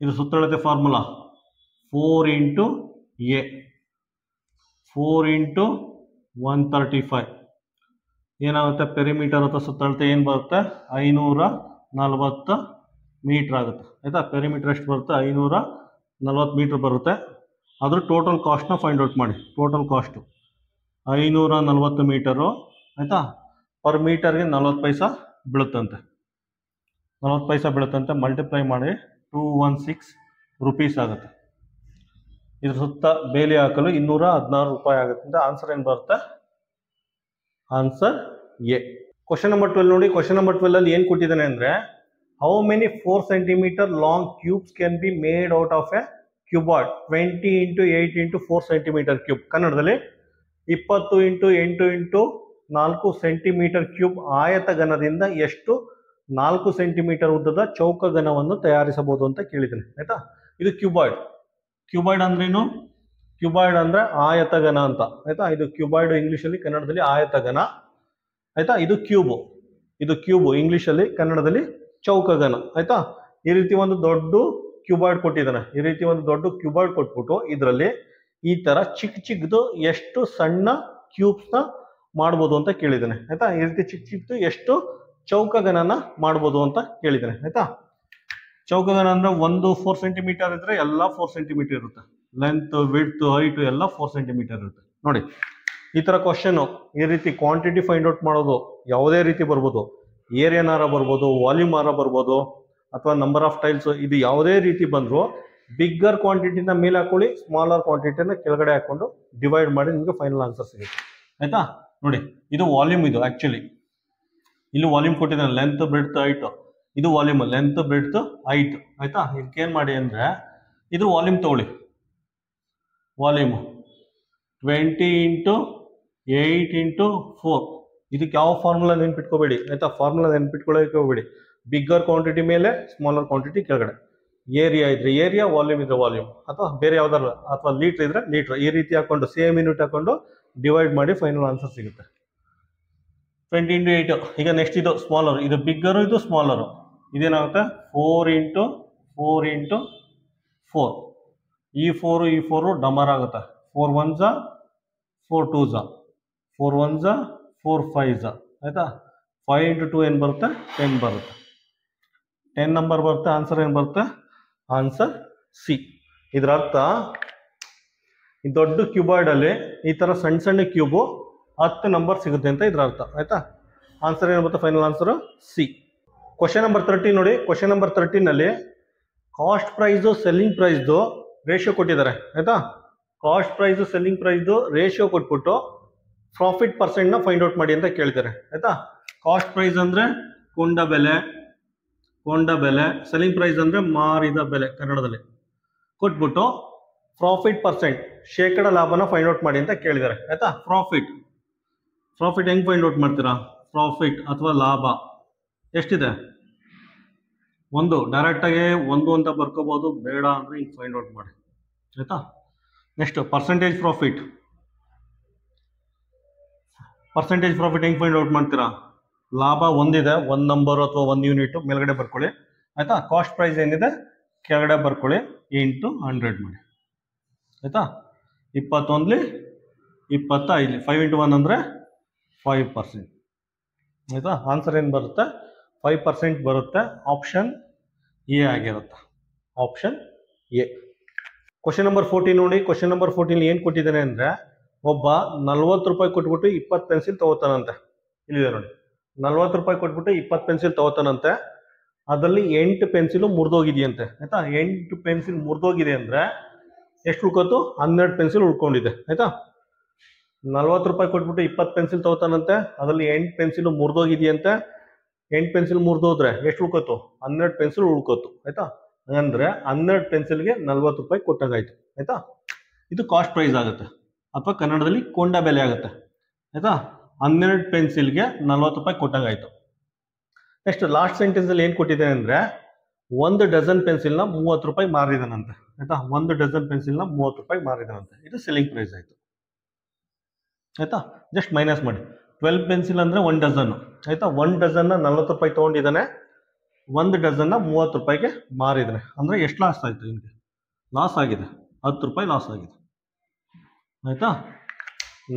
ಇದು ಸುತ್ತಳತೆ ಫಾರ್ಮುಲಾ 4 × A, 4 × 135 ಏನಾಗುತ್ತೆ? ಪೆರಿಮೀಟರ್ ಅಥವಾ ಸುತ್ತಳತೆ ಏನು ಬರುತ್ತೆ? 540 ಮೀಟರ್ ಆಗುತ್ತೆ ಆಯ್ತಾ. ಪೆರಿಮೀಟರ್ ಎಷ್ಟು ಬರುತ್ತೆ? 540 ಮೀಟರ್ ಬರುತ್ತೆ. ಅದ್ರ ಟೋಟಲ್ ಕಾಸ್ಟ್ನ ಫೈಂಡ್ ಔಟ್ ಮಾಡಿ. ಟೋಟಲ್ ಕಾಸ್ಟು 540 ಮೀಟರು ಆಯ್ತಾ. ಪರ್ ಮೀಟರ್ಗೆ 40 ಪೈಸಾ ಬೀಳುತ್ತಂತೆ, 40 ಪೈಸಾ ಬೀಳುತ್ತಂತೆ. ಮಲ್ಟಿಪ್ಲೈ ಮಾಡಿ 216 ರುಪೀಸ್ ಆಗುತ್ತೆ. ಇದ್ರ ಸುತ್ತ ಬೇಲಿ ಹಾಕಲು 216 ರೂಪಾಯಿ ಆಗುತ್ತೆ. ಆನ್ಸರ್ ಏನು ಬರುತ್ತೆ? Answer A. ಕ್ವಶನ್ ನಂಬರ್ 12 ನೋಡಿ. ಕ್ವಶನ್ ನಂಬರ್ 12 ಅಲ್ಲಿ ಏನು ಕೊಟ್ಟಿದ್ದಾನೆ ಅಂದ್ರೆ how many 4 centimetre long cubes can be made out of A cuboid 20 × 8 × 4 centimetre cube. ಕನ್ನಡದಲ್ಲಿ 20 × 8 × 4 ಸೆಂಟಿಮೀಟರ್ ಕ್ಯೂಬ್ ಆಯತಘನದಿಂದ ಎಷ್ಟು 4 ಸೆಂಟಿಮೀಟರ್ ಉದ್ದದ ಚೌಕಘನವನ್ನು ತಯಾರಿಸಬಹುದು ಅಂತ ಕೇಳಿದ್ದೇನೆ ಆಯ್ತಾ. ಇದು ಕ್ಯೂಬಾಯ್ಡ್. ಕ್ಯೂಬಾಯ್ಡ್ ಅಂದ್ರೇನು? ಕ್ಯೂಬಾಯ್ಡ್ ಅಂದ್ರೆ ಆಯತಘನ ಅಂತ ಆಯ್ತಾ. ಇದು ಕ್ಯೂಬಾಯ್ಡ್ ಇಂಗ್ಲಿಷಲ್ಲಿ, ಕನ್ನಡದಲ್ಲಿ ಆಯತಘನ ಆಯ್ತಾ. ಇದು ಕ್ಯೂಬ್ ಇಂಗ್ಲಿಷಲ್ಲಿ, ಕನ್ನಡದಲ್ಲಿ ಚೌಕಘನ ಆಯ್ತಾ. ಈ ರೀತಿ ಒಂದು ದೊಡ್ಡ ಕ್ಯೂಬಾಯ್ಡ್ ಕೊಟ್ಟಿದ್ದಾನೆ. ಈ ರೀತಿ ಒಂದು ದೊಡ್ಡ ಕ್ಯೂಬಾಯ್ಡ್ ಕೊಟ್ಬಿಟ್ಟು ಇದರಲ್ಲಿ ಈ ತರ ಚಿಕ್ಕದು ಎಷ್ಟು ಸಣ್ಣ ಕ್ಯೂಬ್ಸ್ನ ಮಾಡ್ಬೋದು ಅಂತ ಕೇಳಿದ್ದಾನೆ ಆಯ್ತಾ. ಈ ರೀತಿ ಚಿಕ್ಕದು ಎಷ್ಟು ಚೌಕಘನನ ಮಾಡ್ಬೋದು ಅಂತ ಕೇಳಿದ್ದಾನೆ ಆಯ್ತಾ. ಚೌಕಘನ ಅಂದ್ರೆ ಒಂದು 4 ಸೆಂಟಿಮೀಟರ್ ಇದ್ರೆ ಎಲ್ಲ 4 ಸೆಂಟಿಮೀಟರ್ ಇರುತ್ತೆ. ಲೆಂತ್, ವಿಡ್ತ್, ಹೈಟ್ ಎಲ್ಲ 4 ಸೆಂಟಿಮೀಟರ್ ಇರುತ್ತೆ. ನೋಡಿ ಈ ತರ ಕ್ವಶನ್ ಈ ರೀತಿ ಕ್ವಾಂಟಿಟಿ ಫೈಂಡ್ ಔಟ್ ಮಾಡೋದು ಯಾವುದೇ ರೀತಿ ಬರ್ಬೋದು. ಏರಿಯಾನಾರ ಬರ್ಬೋದು, ವಾಲ್ಯೂಮ್ ಆರ ಬರ್ಬೋದು, ಅಥವಾ ನಂಬರ್ ಆಫ್ ಟೈಲ್ಸ್, ಇದು ಯಾವುದೇ ರೀತಿ ಬಂದ್ರು ಬಿಗ್ಗರ್ ಕ್ವಾಂಟಿಟಿನ ಮೇಲೆ ಹಾಕೊಳ್ಳಿ, ಸ್ಮಾಲರ್ ಕ್ವಾಂಟಿಟಿನ ಕೆಳಗಡೆ ಹಾಕೊಂಡು ಡಿವೈಡ್ ಮಾಡಿ ನಿಮಗೆ ಫೈನಲ್ ಆನ್ಸರ್ ಸಿಗುತ್ತೆ ಆಯ್ತಾ. ನೋಡಿ ಇದು ವಾಲ್ಯೂಮ್. ಇದು ಆಕ್ಚುಲಿ ಇಲ್ಲಿ ವಾಲ್ಯೂಮ್ ಕೊಟ್ಟಿದ್ದಾನೆ, ಲೆಂತ್, ಬ್ರೆಡ್ತ್, ಹೈಟ್. ಇದು ವಾಲ್ಯೂಮ್, ಲೆಂತ್, ಬ್ರೆಡ್ತ್, ಹೈಟ್ ಆಯ್ತಾ. ಇದಕ್ಕೆ ಏನ್ ಮಾಡಿ ಅಂದ್ರೆ ಇದು ವಾಲ್ಯೂಮ್ ತಗೊಳ್ಳಿ. ವಾಲ್ಯೂಮ್ 20 × 8 × 4. ಇದಕ್ಕೆ ಯಾವ ಫಾರ್ಮುಲಾ ನೆನ್ಪಿಟ್ಕೋಬೇಡಿ ಆಯ್ತಾ. ಫಾರ್ಮುಲಾ ನೆನ್ಪಿಟ್ಕೊಳ್ಳೋಕೆ ಹೋಗ್ಬೇಡಿ. ಬಿಗ್ಗರ್ ಕ್ವಾಂಟಿಟಿ ಮೇಲೆ, ಸ್ಮಾಲರ್ ಕ್ವಾಂಟಿಟಿ ಕೆಳಗಡೆ. ಏರಿಯಾ ಇದ್ರೆ ಏರಿಯಾ, ವಾಲ್ಯೂಮ್ ಇದ್ರೆ ವಾಲ್ಯೂಮ್, ಅಥವಾ ಬೇರೆ ಯಾವ್ದಾರು, ಅಥವಾ ಲೀಟರ್ ಇದ್ರೆ ಲೀಟರ್. ಈ ರೀತಿ ಹಾಕೊಂಡು ಸೇಮ್ ಯೂನಿಟ್ ಹಾಕೊಂಡು ಡಿವೈಡ್ ಮಾಡಿ ಫೈನಲ್ ಆನ್ಸರ್ ಸಿಗುತ್ತೆ. 20 × 8. ಈಗ ನೆಕ್ಸ್ಟ್ ಇದು ಸ್ಮಾಲರ್, ಇದು ಬಿಗ್ಗರು, ಇದು ಸ್ಮಾಲರು. ಇದೇನಾಗುತ್ತೆ 4 × 4 × 4. ಈ 4 ಡಮರ್ ಆಗುತ್ತೆ. 4 1s 4 2s 4 1s 4 5s ಆಯ್ತಾ. 5 × 2 ಏನು ಬರುತ್ತೆ? 10 ಬರುತ್ತೆ. 10 ನಂಬರ್ ಬರುತ್ತೆ. ಆನ್ಸರ್ ಏನು ಬರುತ್ತೆ? Answer C. ಇದರ ಅರ್ಥ ಈ ದೊಡ್ಡ ಕ್ಯೂಬಾಯ್ಡ್ ಅಲ್ಲಿ ಈ ತರ ಸಣ್ಣ ಸಣ್ಣ ಕ್ಯೂಬು 10 ನಂಬರ್ ಸಿಗುತ್ತೆ ಅಂತ ಇದ್ರ ಅರ್ಥ ಆಯ್ತಾ. ಆನ್ಸರ್ ಏನು ಬರುತ್ತೆ? Final answer C. Question number 13 ನೋಡಿ. ಕ್ವಶನ್ ನಂಬರ್ 13 ನಲ್ಲಿ ಕಾಸ್ಟ್ ಪ್ರೈಸು, ಸೆಲ್ಲಿಂಗ್ ಪ್ರೈಸ್ದು ರೇಷಿಯೋ ಕೊಟ್ಟಿದ್ದಾರೆ ಆಯ್ತಾ. ಕಾಸ್ಟ್ ಪ್ರೈಸ್ ಸೆಲ್ಲಿಂಗ್ ಪ್ರೈಸ್ದು ರೇಷಿಯೋ ಕೊಟ್ಬಿಟ್ಟು ಪ್ರಾಫಿಟ್ ಪರ್ಸೆಂಟ್ನ ಫೈಂಡ್ ಔಟ್ ಮಾಡಿ ಅಂತ ಕೇಳಿದ್ದಾರೆ ಆಯ್ತಾ. ಕಾಸ್ಟ್ ಪ್ರೈಸ್ ಅಂದರೆ ಕೊಂಡ ಬೆಲೆ, ಸೆಲ್ಲಿಂಗ್ ಪ್ರೈಸ್ ಅಂದರೆ ಮಾರಿದ ಬೆಲೆ ಕನ್ನಡದಲ್ಲಿ ಕೊಟ್ಬಿಟ್ಟು ಪ್ರಾಫಿಟ್ ಪರ್ಸೆಂಟ್ ಶೇಕಡ ಲಾಭನ ಫೈಂಡ್ ಔಟ್ ಮಾಡಿ ಅಂತ ಕೇಳಿದ್ದಾರೆ ಆಯ್ತಾ. ಪ್ರಾಫಿಟ್ ಹೆಂಗೆ ಫೈಂಡ್ ಔಟ್ ಮಾಡ್ತೀರಾ? ಪ್ರಾಫಿಟ್ ಅಥವಾ ಲಾಭ ಎಷ್ಟಿದೆ? 1 ಡೈರೆಕ್ಟಾಗಿ 1 ಅಂತ ಬರ್ಕೋಬೋದು, ಬೇಡ ಅಂದರೆ ಹಿಂಗೆ ಫೈಂಡ್ ಔಟ್ ಮಾಡಿ ಆಯಿತಾ. ನೆಕ್ಸ್ಟ್ ಪರ್ಸೆಂಟೇಜ್ ಪ್ರಾಫಿಟ್ ಹೆಂಗೆ ಫೈಂಡ್ ಔಟ್ ಮಾಡ್ತೀರಾ? ಲಾಭ 1 ಇದೆ, 1 ನಂಬರು ಅಥವಾ 1 ಯೂನಿಟ್ ಮೇಲ್ಗಡೆ ಬರ್ಕೊಳ್ಳಿ ಆಯಿತಾ. ಕಾಸ್ಟ್ ಪ್ರೈಸ್ ಏನಿದೆ ಕೆಳಗಡೆ ಬರ್ಕೊಳ್ಳಿ, ಇಂಟು 100 ಮಾಡಿ ಆಯಿತಾ. 21 25, 5 into 1 ಅಂದರೆ 5% ಆಯಿತಾ. ಆನ್ಸರ್ ಏನು ಬರುತ್ತೆ? 5% ಬರುತ್ತೆ. ಆಪ್ಷನ್ ಎ ಆಗಿರುತ್ತೆ, ಆಪ್ಷನ್ ಎ. ಕ್ವಶನ್ ನಂಬರ್ 14 ನೋಡಿ. ಕ್ವಶನ್ ನಂಬರ್ 14 ಏನು ಕೊಟ್ಟಿದ್ದಾನೆ ಅಂದರೆ, ಒಬ್ಬ 40 ರೂಪಾಯಿ ಕೊಟ್ಬಿಟ್ಟು 20 ಪೆನ್ಸಿಲ್ ತಗೋತಾನಂತೆ. ಇಲ್ಲಿದೆ ನೋಡಿ, 40 ರೂಪಾಯಿ ಕೊಟ್ಬಿಟ್ಟು 20 ಪೆನ್ಸಿಲ್ ತಗೋತಾನಂತೆ. ಅದರಲ್ಲಿ 8 ಪೆನ್ಸಿಲು ಮುರಿದೋಗಿದೆಯಂತೆ ಆಯಿತಾ. 8 ಪೆನ್ಸಿಲ್ ಮುರಿದೋಗಿದೆ ಅಂದರೆ ಎಷ್ಟು ಉಳ್ಕೋತು? 12 ಪೆನ್ಸಿಲ್ ಉಳ್ಕೊಂಡಿದೆ ಆಯಿತಾ. 40 ರೂಪಾಯಿ ಕೊಟ್ಬಿಟ್ಟು 20 ಪೆನ್ಸಿಲ್ ತಗೋತಾನಂತೆ, ಅದರಲ್ಲಿ 8 ಪೆನ್ಸಿಲು ಮುರಿದೋಗಿದೆಯಂತೆ. 8 ಪೆನ್ಸಿಲ್ ಮುರಿದೋದ್ರೆ ಎಷ್ಟು ಉಳ್ಕೋತು? 12 ಪೆನ್ಸಿಲ್ ಉಳ್ಕೋತು ಆಯಿತಾ. ಅಂದರೆ 12 ಪೆನ್ಸಿಲ್ಗೆ 40 ರೂಪಾಯಿ ಕೊಟ್ಟಂಗಾಯ್ತು ಆಯಿತಾ. ಇದು ಕಾಸ್ಟ್ ಪ್ರೈಸ್ ಆಗುತ್ತೆ ಅಥವಾ ಕನ್ನಡದಲ್ಲಿ ಕೊಂಡ ಬೆಲೆ ಆಗುತ್ತೆ ಆಯಿತಾ. 12 ಪೆನ್ಸಿಲ್ಗೆ 40 ರೂಪಾಯಿ ಕೊಟ್ಟಂಗಾಯ್ತು. ನೆಕ್ಸ್ಟ್ ಲಾಸ್ಟ್ ಸೆಂಟೆನ್ಸಲ್ಲಿ ಏನು ಕೊಟ್ಟಿದೆ ಅಂದರೆ, 1 ಡಜನ್ ಪೆನ್ಸಿಲ್ನ 30 ರೂಪಾಯಿ ಮಾರಿದಾನಂತೆ ಆಯಿತಾ. 1 ಡಜನ್ ಪೆನ್ಸಿಲ್ನ 30 ರೂಪಾಯಿ ಮಾರಿದಾನಂತೆ. ಇದು ಸೆಲ್ಲಿಂಗ್ ಪ್ರೈಸ್ ಆಯಿತು ಆಯಿತಾ. ಜಸ್ಟ್ ಮೈನಸ್ ಮಾಡಿ. 12 ಪೆನ್ಸಿಲ್ ಅಂದರೆ 1 ಡಜನ್ ಆಯಿತಾ. 1 ಡಜನ್ನ 40 ರೂಪಾಯಿ ತೊಗೊಂಡಿದ್ದಾನೆ, 1 ಡಜನ್ನ 30 ರೂಪಾಯಿಗೆ ಮಾರಿದ್ದಾನೆ. ಅಂದರೆ ಎಷ್ಟು ಲಾಸ್ ಆಯಿತು? ನಿಮಗೆ ಲಾಸ್ ಆಗಿದೆ, 10 ರೂಪಾಯಿ ಲಾಸ್ ಆಗಿದೆ ಆಯಿತಾ.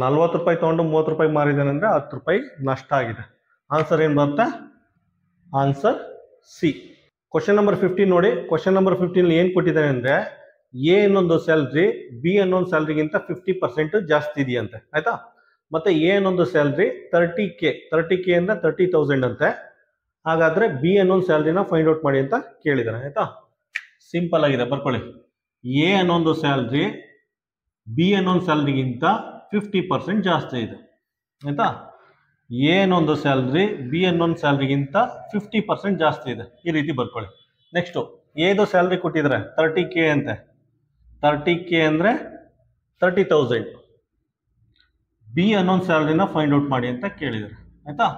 40 ರೂಪಾಯಿ ತೊಗೊಂಡು 30 ರೂಪಾಯಿ ಮಾರಿದ್ದಾನೆ ಅಂದರೆ 10 ರೂಪಾಯಿ ನಷ್ಟ ಆಗಿದೆ. ಆನ್ಸರ್ ಏನು ಬರುತ್ತೆ? Answer C. ಕ್ವಶನ್ ನಂಬರ್ 15 ನೋಡಿ. ಕ್ವಶನ್ ನಂಬರ್ 15 ಏನು ಕೊಟ್ಟಿದ್ದಾನೆ ಅಂದರೆ, ಎ ಅನ್ನೊಂದು ಸ್ಯಾಲ್ರಿ ಬಿ ಅನ್ನೊಂದು ಸ್ಯಾಲ್ರಿಗಿಂತ 50% ಜಾಸ್ತಿ ಇದೆಯಂತೆ ಆಯಿತಾ. ಮತ್ತು ಎ ಅನ್ನೊಂದು ಸ್ಯಾಲ್ರಿ 30K ಅಂದರೆ 30,000 ಅಂತೆ. ಹಾಗಾದರೆ ಬಿ ಅನ್ನೊಂದು ಸ್ಯಾಲ್ರಿನ ಫೈಂಡ್ ಔಟ್ ಮಾಡಿ ಅಂತ ಕೇಳಿದ್ದಾನೆ ಆಯಿತಾ. ಸಿಂಪಲ್ ಆಗಿದೆ, ಬರ್ಕೊಳ್ಳಿ. ಎ ಅನ್ನೊಂದು ಸ್ಯಾಲ್ರಿ ಬಿ ಅನ್ನೊಂದು ಸ್ಯಾಲ್ರಿಗಿಂತ 50% ಜಾಸ್ತಿ ಇದೆ ಆಯಿತಾ. ಎ ಅನ್ನೊಂದು ಸ್ಯಾಲ್ರಿ ಬಿ ಅನ್ನೊಂದು ಸ್ಯಾಲ್ರಿಗಿಂತ 50% ಜಾಸ್ತಿ ಇದೆ, ಈ ರೀತಿ ಬರ್ಕೊಳ್ಳಿ. ನೆಕ್ಸ್ಟು ಎದು ಸ್ಯಾಲ್ರಿ ಕೊಟ್ಟಿದ್ದಾರೆ 30K ಅಂತೆ. 30K ಅಂದರೆ 30,000. ಬಿ ಅನ್ನೊಂದು ಸ್ಯಾಲ್ರಿನ ಫೈಂಡ್ ಔಟ್ ಮಾಡಿ ಅಂತ ಕೇಳಿದ್ದಾರೆ ಆಯಿತಾ.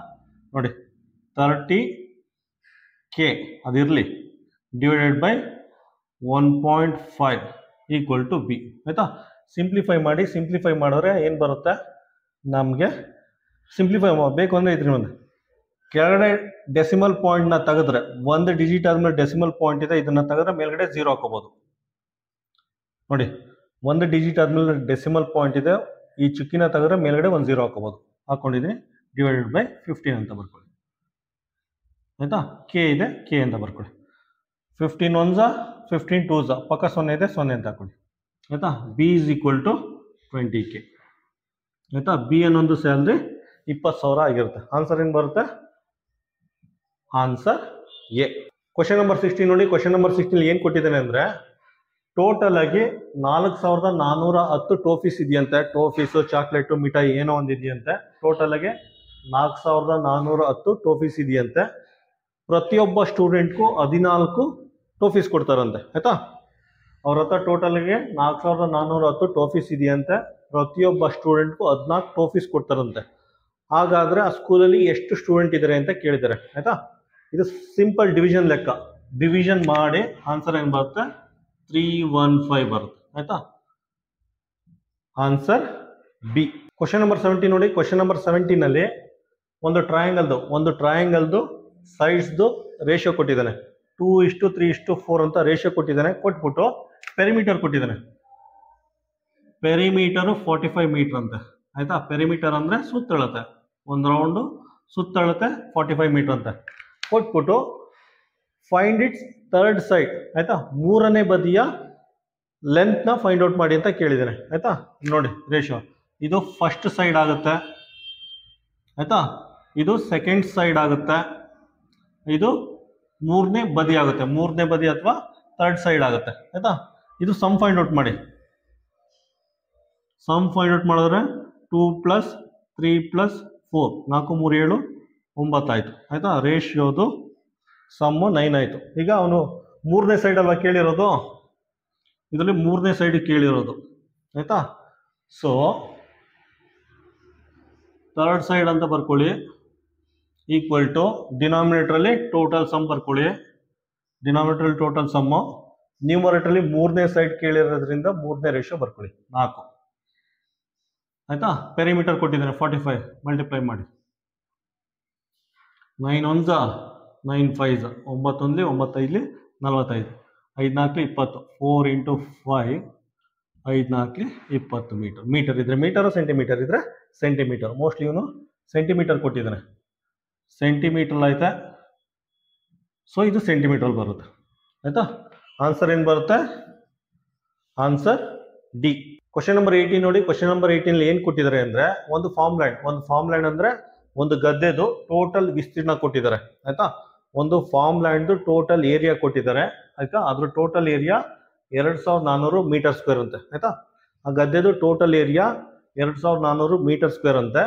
ನೋಡಿ 30K ಅದಿರಲಿ, divided by 1.5 equal to B ಆಯಿತಾ. ಸಿಂಪ್ಲಿಫೈ ಮಾಡಿ. ಸಿಂಪ್ಲಿಫೈ ಮಾಡಿದ್ರೆ ಏನು ಬರುತ್ತೆ ನಮಗೆ? ಸಿಂಪ್ಲಿಫೈ ಬೇಕು ಅಂದರೆ ಇದ್ರಿ ಒಂದು ಕೆಳಗಡೆ ಡೆಸಿಮಲ್ ಪಾಯಿಂಟ್ನ ತೆಗೆದ್ರೆ, 1 ಡಿಜಿಟ್ ಆದಮೇಲೆ ಡೆಸಿಮಲ್ ಪಾಯಿಂಟ್ ಇದೆ, ಇದನ್ನು ತೆಗೆದ್ರೆ ಮೇಲ್ಗಡೆ 0 ಹಾಕೋಬೋದು ನೋಡಿ. 1 ಡಿಜಿಟ್ ಆದಮೇಲೆ ಡೆಸಿಮಲ್ ಪಾಯಿಂಟ್ ಇದೆ, ಈ ಚುಕ್ಕಿನ ತೆಗೆದ್ರೆ ಮೇಲ್ಗಡೆ 1 0 ಹಾಕೋಬೋದು. ಹಾಕೊಂಡಿದ್ದೀನಿ. ಡಿವೈಡೆಡ್ ಬೈ 15 ಅಂತ ಬರ್ಕೊಳ್ಳಿ ಆಯಿತಾ. ಕೆ ಇದೆ, ಕೆ ಅಂತ ಬರ್ಕೊಳ್ಳಿ. 15 1 15 2 ಪಕ್ಕ 0 ಇದೆ, 0 ಅಂತ ಹಾಕೊಳ್ಳಿ ಆಯಿತಾ. B is equal to 20K ಆಯಿತಾ. ಬಿ ಅನ್ನೊಂದು ಸ್ಯಾಲ್ರಿ 20,000 ಆಗಿರುತ್ತೆ. ಆನ್ಸರ್ ಏನು ಬರುತ್ತೆ? Answer A. ಕ್ವಶನ್ ನಂಬರ್ 16 ನೋಡಿ. ಕ್ವಶನ್ ನಂಬರ್ 16 ಏನು ಕೊಟ್ಟಿದ್ದಾನೆ ಅಂದರೆ, ಟೋಟಲ್ ಆಗಿ 4,410 ಟೋಫೀಸ್ ಇದೆಯಂತೆ. ಟೋಫೀಸು, ಚಾಕ್ಲೇಟು, ಮಿಠಾಯಿ ಏನೋ ಒಂದು ಇದೆಯಂತೆ. ಟೋಟಲ್ ಆಗಿ 4,410 ಟೋಫೀಸ್ ಇದೆಯಂತೆ. ಪ್ರತಿಯೊಬ್ಬ ಸ್ಟೂಡೆಂಟ್ಗೂ 14 ಟೋಫೀಸ್ ಕೊಡ್ತಾರಂತೆ ಆಯಿತಾ. ಅವ್ರ ಹತ್ರ ಟೋಟಲ್ಗೆ 4,410 ಟೋಫೀಸ್ ಇದೆಯಂತೆ. ಪ್ರತಿಯೊಬ್ಬ ಸ್ಟೂಡೆಂಟ್ಗೂ 14 ಟೋಫೀಸ್ ಕೊಡ್ತಾರಂತೆ. ಹಾಗಾದರೆ ಆ ಸ್ಕೂಲಲ್ಲಿ ಎಷ್ಟು ಸ್ಟೂಡೆಂಟ್ ಇದ್ದಾರೆ ಅಂತ ಕೇಳಿದ್ದಾರೆ ಆಯಿತಾ. ಇದು ಸಿಂಪಲ್ ಡಿವಿಷನ್ ಲೆಕ್ಕ. ಡಿವಿಷನ್ ಮಾಡಿ ಆನ್ಸರ್ ಏನು ಬರುತ್ತೆ? 315 ಬರುತ್ತೆ ಆಯಿತಾ. Answer B. ಕ್ವಶನ್ ನಂಬರ್ 17 ನೋಡಿ. ಕ್ವಶನ್ ನಂಬರ್ 17ನಲ್ಲಿ ಒಂದು ಟ್ರಯಾಂಗಲ್ದು ಸೈಡ್ಸ್ದು ರೇಷಿಯೋ ಕೊಟ್ಟಿದ್ದಾನೆ. 2:3:4 ಅಂತ ರೇಷಿಯೋ ಕೊಟ್ಟಿದ್ದಾನೆ. ಕೊಟ್ಬಿಟ್ಟು ಪೆರಿಮೀಟರ್ ಕೊಟ್ಟಿದ್ದಾನೆ. ಪೆರಿಮೀಟರು 45 ಮೀಟರ್ ಅಂತೆ ಆಯಿತಾ. ಪೆರಿಮೀಟರ್ ಅಂದರೆ ಸುತ್ತಳತೆ, ಒಂದು ರೌಂಡು ಸುತ್ತಳತೆ 45 ಮೀಟರ್ ಅಂತೆ. ಕೊಟ್ಬಿಟ್ಟು ಫೈಂಡ್ ಇಟ್ಸ್ ಥರ್ಡ್ ಸೈಡ್ ಆಯಿತಾ. 3ನೇ ಬದಿಯ ಲೆಂತ್ನ ಫೈಂಡ್ ಔಟ್ ಮಾಡಿ ಅಂತ ಕೇಳಿದ್ದೇನೆ ಆಯಿತಾ. ನೋಡಿ ರೇಷಿಯೋ, ಇದು ಫಸ್ಟ್ ಸೈಡ್ ಆಗುತ್ತೆ ಆಯಿತಾ. ಇದು ಸೆಕೆಂಡ್ ಸೈಡ್ ಆಗುತ್ತೆ. ಇದು 3ನೇ ಬದಿ ಆಗುತ್ತೆ. 3ನೇ ಬದಿ ಅಥವಾ ಥರ್ಡ್ ಸೈಡ್ ಆಗುತ್ತೆ ಆಯಿತಾ. ಇದು ಸಮ್ ಫೈಂಡ್ ಔಟ್ ಮಾಡಿ. ಸಮ್ ಫೈಂಡ್ ಔಟ್ ಮಾಡಿದ್ರೆ 2 + 3 + 4 4 3 7 9 ಆಯಿತು ಆಯಿತಾ. ರೇಷಿಯೋದು ಸಮ್ಮು 9 ಆಯಿತು. ಈಗ ಅವನು ಮೂರನೇ ಸೈಡ್ ಅಲ್ವಾ ಕೇಳಿರೋದು, ಇದರಲ್ಲಿ ಮೂರನೇ ಸೈಡ್ ಕೇಳಿರೋದು ಆಯಿತಾ. ಸೊ ಥರ್ಡ್ ಸೈಡ್ ಅಂತ ಬರ್ಕೊಳ್ಳಿ, ಈಕ್ವಲ್ ಟು ಡಿನಾಮಿನೇಟ್ರಲ್ಲಿ ಟೋಟಲ್ ಸಮ್ ಬರ್ಕೊಳ್ಳಿ. ಡಿನಾಮಿನೇಟ್ರಲ್ಲಿ ಟೋಟಲ್ ಸಮ್ಮು, ನ್ಯೂಮರೇಟ್ರಲ್ಲಿ ಮೂರನೇ ಸೈಡ್ ಕೇಳಿರೋದ್ರಿಂದ ಮೂರನೇ ರೇಷಿಯೋ ಬರ್ಕೊಳ್ಳಿ 4 ಆಯಿತಾ. ಪೆರಿಮೀಟರ್ ಕೊಟ್ಟಿದ್ದಾರೆ 45, ಮಲ್ಟಿಪ್ಲೈ ಮಾಡಿ. 9 1 9 5 9 1 9 5 45 5 4 20 4 × 5 5 4 20 ಮೀಟರ್. ಮೀಟರ್ ಇದ್ರೆ ಮೀಟರು, ಸೆಂಟಿಮೀಟರ್ ಇದ್ರೆ ಸೆಂಟಿಮೀಟರ್. ಮೋಸ್ಟ್ಲಿ ಇವನು ಸೆಂಟಿಮೀಟರ್ ಕೊಟ್ಟಿದ್ದಾನೆ, ಸೆಂಟಿಮೀಟರ್ ಆಯ್ತಾ. ಸೊ ಇದು ಸೆಂಟಿಮೀಟರ್ ಬರುತ್ತೆ ಆಯ್ತಾ. ಆನ್ಸರ್ ಏನು ಬರುತ್ತೆ? Answer D. ಕ್ವಶನ್ ನಂಬರ್ 18 ನೋಡಿ. ಕ್ವಶನ್ ನಂಬರ್ 18 ಏನು ಕೊಟ್ಟಿದ್ದಾರೆ ಅಂದರೆ ಒಂದು ಫಾರ್ಮ್ ಲ್ಯಾಂಡ್ ಅಂದರೆ ಒಂದು ಗದ್ದೆದು ಟೋಟಲ್ ವಿಸ್ತೀರ್ಣ ಕೊಟ್ಟಿದ್ದಾರೆ ಆಯ್ತಾ. ಒಂದು ಫಾರ್ಮ್ ಲ್ಯಾಂಡ್ದು ಟೋಟಲ್ ಏರಿಯಾ ಕೊಟ್ಟಿದ್ದಾರೆ ಆಯ್ತಾ. ಅದ್ರ ಟೋಟಲ್ ಏರಿಯಾ 2400 ಮೀಟರ್ ಸ್ಕ್ವೇರ್ ಅಂತೆ ಆಯ್ತಾ. ಆ ಗದ್ದೆದು ಟೋಟಲ್ ಏರಿಯಾ 2400 ಮೀಟರ್ ಸ್ಕ್ವೇರ್ ಅಂತೆ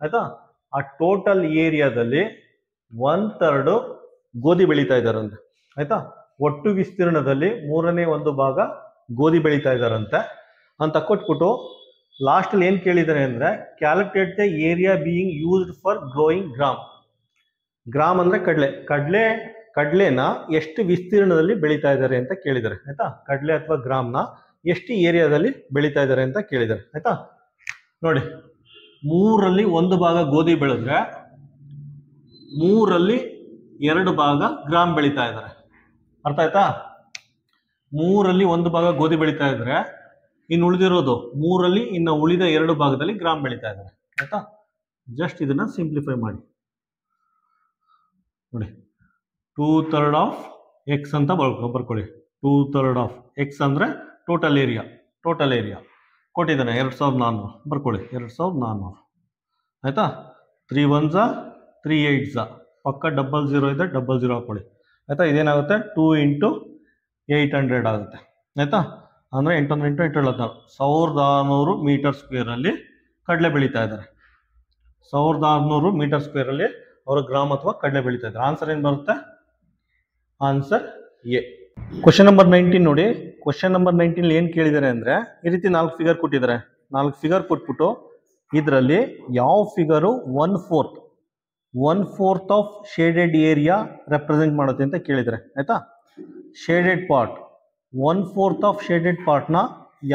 ಆಯ್ತಾ. ಆ ಟೋಟಲ್ ಏರಿಯಾದಲ್ಲಿ 1/3 ಗೋಧಿ ಬೆಳೀತಾ ಇದ್ದಾರಂತೆ ಆಯ್ತಾ. ಒಟ್ಟು ವಿಸ್ತೀರ್ಣದಲ್ಲಿ 1/3 ಭಾಗ ಗೋಧಿ ಬೆಳೀತಾ ಇದ್ದಾರಂತೆ ಅಂತ ಕೊಟ್ಬಿಟ್ಟು ಲಾಸ್ಟಲ್ಲಿ ಏನು ಕೇಳಿದ್ದಾರೆ ಅಂದರೆ calculate the area being used for growing gram. Gram ಅಂದರೆ ಕಡಲೆನ ಎಷ್ಟು ವಿಸ್ತೀರ್ಣದಲ್ಲಿ ಬೆಳೀತಾ ಇದ್ದಾರೆ ಅಂತ ಕೇಳಿದ್ದಾರೆ ಆಯ್ತಾ. ಕಡಲೆ ಅಥವಾ ಗ್ರಾಮ್ನ ಎಷ್ಟು ಏರಿಯಾದಲ್ಲಿ ಬೆಳೀತಾ ಇದ್ದಾರೆ ಅಂತ ಕೇಳಿದ್ದಾರೆ ಆಯ್ತಾ. ನೋಡಿ, 3ರಲ್ಲಿ 1 ಭಾಗ ಗೋಧಿ ಬೆಳೆದ್ರೆ 3ರಲ್ಲಿ 2 ಭಾಗ ಗ್ರಾಮ್ ಬೆಳೀತಾ ಇದ್ದಾರೆ. ಅರ್ಥ ಆಯ್ತಾ? 3ರಲ್ಲಿ 1 ಭಾಗ ಗೋಧಿ ಬೆಳೀತಾ ಇದ್ರೆ ಇನ್ನು ಉಳಿದಿರೋದು 3ರಲ್ಲಿ ಇನ್ನು ಉಳಿದ 2 ಭಾಗದಲ್ಲಿ ಗ್ರಾಮ್ ಬೆಳೀತಾ ಇದ್ದಾರೆ ಆಯ್ತಾ. ಜಸ್ಟ್ ಇದನ್ನ ಸಿಂಪ್ಲಿಫೈ ಮಾಡಿ ನೋಡಿ. 2/3 ಆಫ್ ಎಕ್ಸ್ ಅಂತ ಬರ್ಕೊಳ್ಳಿ. 2/3 ಆಫ್ ಎಕ್ಸ್ ಅಂದರೆ ಟೋಟಲ್ ಏರಿಯಾ ಕೊಟ್ಟಿದ್ದಾನೆ 2400 ಬರ್ಕೊಳ್ಳಿ. 2400 ಆಯ್ತಾ. 3 1s 3 8s ಪಕ್ಕ 00 ಇದೆ, 00 ಹಾಕೊಳ್ಳಿ ಆಯ್ತಾ. ಇದೇನಾಗುತ್ತೆ 2 × 800 ಆಗುತ್ತೆ ಆಯ್ತಾ. ಅಂದರೆ 800 × 8 1600 ಮೀಟರ್ ಸ್ಕ್ವೇರಲ್ಲಿ ಕಡಲೆ ಬೆಳೀತಾ ಇದ್ದಾರೆ. 1600 ಮೀಟರ್ ಸ್ಕ್ವೇರಲ್ಲಿ ಅವರು ಗ್ರಾಮ್ ಅಥವಾ ಕಡಲೆ ಬೆಳೀತಾ ಇದ್ದಾರೆ. ಆನ್ಸರ್ ಏನು ಬರುತ್ತೆ? Answer A. ಕ್ವಶನ್ ನಂಬರ್ 19 ನೋಡಿ. ಕ್ವಶನ್ ನಂಬರ್ 19 ಏನು ಕೇಳಿದ್ದಾರೆ ಅಂದರೆ ಈ ರೀತಿ 4 ಫಿಗರ್ ಕೊಟ್ಟಿದ್ದಾರೆ. 4 ಫಿಗರ್ ಕೊಟ್ಬಿಟ್ಟು ಇದರಲ್ಲಿ ಯಾವ figure 1/4 of shaded area represent ಮಾಡುತ್ತೆ ಅಂತ ಕೇಳಿದ್ದಾರೆ ಆಯ್ತಾ. ಶೇಡೆಡ್ ಪಾರ್ಟ್ 1/4 ಆಫ್ ಶೇಡೆಡ್ ಪಾರ್ಟ್ನ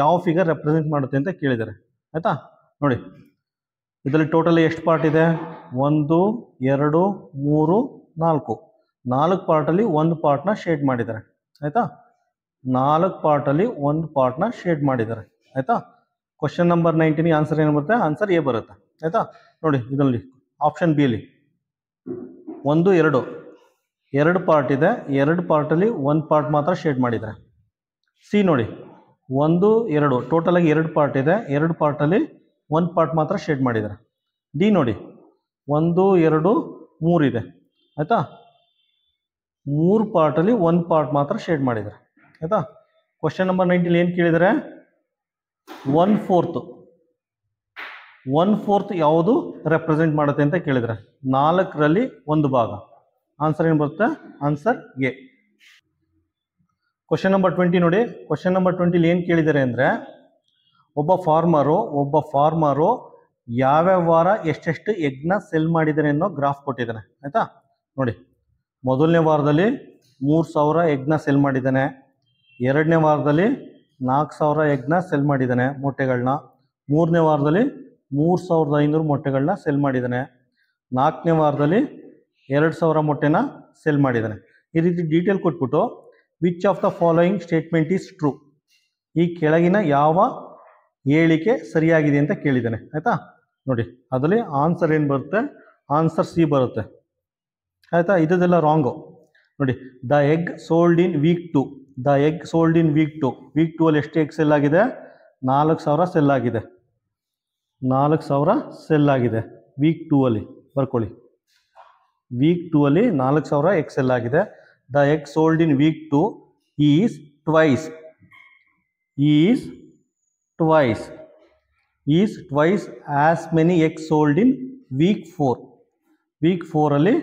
ಯಾವ ಫಿಗರ್ ರೆಪ್ರೆಸೆಂಟ್ ಮಾಡುತ್ತೆ ಅಂತ ಕೇಳಿದ್ದಾರೆ ಆಯ್ತಾ. ನೋಡಿ, ಇದರಲ್ಲಿ ಟೋಟಲ್ ಎಷ್ಟು ಪಾರ್ಟ್ ಇದೆ? 1 2 3 4 ಪಾರ್ಟಲ್ಲಿ 1 ಪಾರ್ಟ್ನ ಶೇಡ್ ಮಾಡಿದ್ದಾರೆ ಆಯ್ತಾ. 4 ಪಾರ್ಟಲ್ಲಿ 1 ಪಾರ್ಟ್ನ ಶೇಡ್ ಮಾಡಿದ್ದಾರೆ ಆಯ್ತಾ. ಕ್ವಶನ್ ನಂಬರ್ 19 ಆನ್ಸರ್ ಏನು ಬರುತ್ತೆ? ಆನ್ಸರ್ ಎ ಬರುತ್ತೆ ಆಯ್ತಾ. ನೋಡಿ, ಇದರಲ್ಲಿ ಆಪ್ಷನ್ ಬಿ ಅಲ್ಲಿ 1 2 ಪಾರ್ಟ್ ಇದೆ, 2 ಪಾರ್ಟಲ್ಲಿ 1 ಪಾರ್ಟ್ ಮಾತ್ರ ಶೇಡ್ ಮಾಡಿದ್ದಾರೆ. ಸಿ ನೋಡಿ, 1 2 ಟೋಟಲ್ ಆಗಿ 2 ಪಾರ್ಟ್ ಇದೆ, 2 ಪಾರ್ಟಲ್ಲಿ 1 ಪಾರ್ಟ್ ಮಾತ್ರ ಶೇಡ್ ಮಾಡಿದ್ದಾರೆ. ಡಿ ನೋಡಿ, 1 2 3 ಇದೆ ಆಯ್ತಾ. 3 ಪಾರ್ಟಲ್ಲಿ 1 ಪಾರ್ಟ್ ಮಾತ್ರ ಶೇಡ್ ಮಾಡಿದ್ದಾರೆ ಆಯ್ತಾ. ಕ್ವಶನ್ ನಂಬರ್ 19 ಏನು ಕೇಳಿದರೆ 1/4 ಯಾವುದು ರೆಪ್ರೆಸೆಂಟ್ ಮಾಡುತ್ತೆ ಅಂತ ಕೇಳಿದರೆ 4ರಲ್ಲಿ 1 ಭಾಗ. ಆನ್ಸರ್ ಏನು ಬರುತ್ತೆ? Answer A. ಕ್ವಶನ್ ನಂಬರ್ 20 ನೋಡಿ. ಕ್ವಶನ್ ನಂಬರ್ 20 ಏನು ಕೇಳಿದ್ದಾರೆ ಅಂದರೆ ಒಬ್ಬ ಫಾರ್ಮರು ಯಾವ್ಯಾವ ವಾರ ಎಷ್ಟೆಷ್ಟು ಎಗ್ನ ಸೆಲ್ ಮಾಡಿದ್ದಾರೆ ಅನ್ನೋ ಗ್ರಾಫ್ ಕೊಟ್ಟಿದ್ದಾನೆ ಆಯ್ತಾ. ನೋಡಿ, ಮೊದಲನೇ ವಾರದಲ್ಲಿ 3000 ಎಗ್ನ ಸೆಲ್ ಮಾಡಿದ್ದಾನೆ. 2ನೇ ವಾರದಲ್ಲಿ 4000 ಎಗ್ನ ಸೆಲ್ ಮಾಡಿದ್ದಾನೆ ಮೊಟ್ಟೆಗಳನ್ನ. 3ನೇ ವಾರದಲ್ಲಿ 3500 ಮೊಟ್ಟೆಗಳನ್ನ ಸೆಲ್ ಮಾಡಿದ್ದಾನೆ. 4ನೇ ವಾರದಲ್ಲಿ 2000 ಮೊಟ್ಟೆನ ಸೆಲ್ ಮಾಡಿದ್ದಾನೆ. ಈ ರೀತಿ ಡೀಟೇಲ್ ಕೊಟ್ಬಿಟ್ಟು which of the following statement is true, ಈ ಕೆಳಗಿನ ಯಾವ ಹೇಳಿಕೆ ಸರಿಯಾಗಿದೆ ಅಂತ ಕೇಳಿದ್ದಾನೆ ಆಯ್ತಾ. ನೋಡಿ, ಅದರಲ್ಲಿ ಆನ್ಸರ್ ಏನು ಬರುತ್ತೆ? ಆನ್ಸರ್ ಸಿ ಬರುತ್ತೆ ಆಯ್ತಾ. ಇದೆಲ್ಲ ರಾಂಗು. ನೋಡಿ, the egg sold in week 2, the egg sold in week 2, week 2 ಅಲ್ಲಿ ಎಷ್ಟು ಎಗ್ ಸೆಲ್ ಆಗಿದೆ? 4000 ಸೆಲ್ ಆಗಿದೆ. 4000 ಸೆಲ್ ಆಗಿದೆ ವೀಕ್ 2 ಅಲ್ಲಿ ಬರ್ಕೊಳ್ಳಿ. ವೀಕ್ 2 ಅಲ್ಲಿ 4000 ಎಗ್ ಸೆಲ್ ಆಗಿದೆ. The egg sold in week 2 is twice is twice as many egg sold in week 4. Week 4ಅಲ್ಲಿ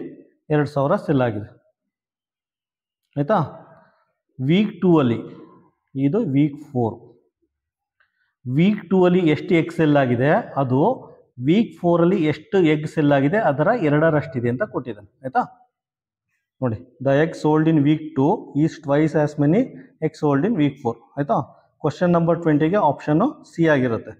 2000 ಸೆಲ್ ಆಗಿದೆ ಆಯಿತಾ. ವೀಕ್ 2ಅಲ್ಲಿ ಇದು ವೀಕ್ 4. ವೀಕ್ 2ಅಲ್ಲಿ ಎಷ್ಟು ಎಗ್ ಸೆಲ್ ಆಗಿದೆ ಅದು ವೀಕ್ 4ಅಲ್ಲಿ ಎಷ್ಟು ಎಗ್ ಸೆಲ್ ಆಗಿದೆ ಅದರ 2ರಷ್ಟಿದೆ ಅಂತ ಕೊಟ್ಟಿದ್ದಾನೆ ಆಯಿತಾ. ನೋಡಿ, the egg sold in week 2 is twice as many egg sold in week 4 ಆಯಿತಾ. ಕ್ವಶನ್ ನಂಬರ್ 20ಗೆ ಆಪ್ಷನ್ನು ಸಿ ಆಗಿರುತ್ತೆ.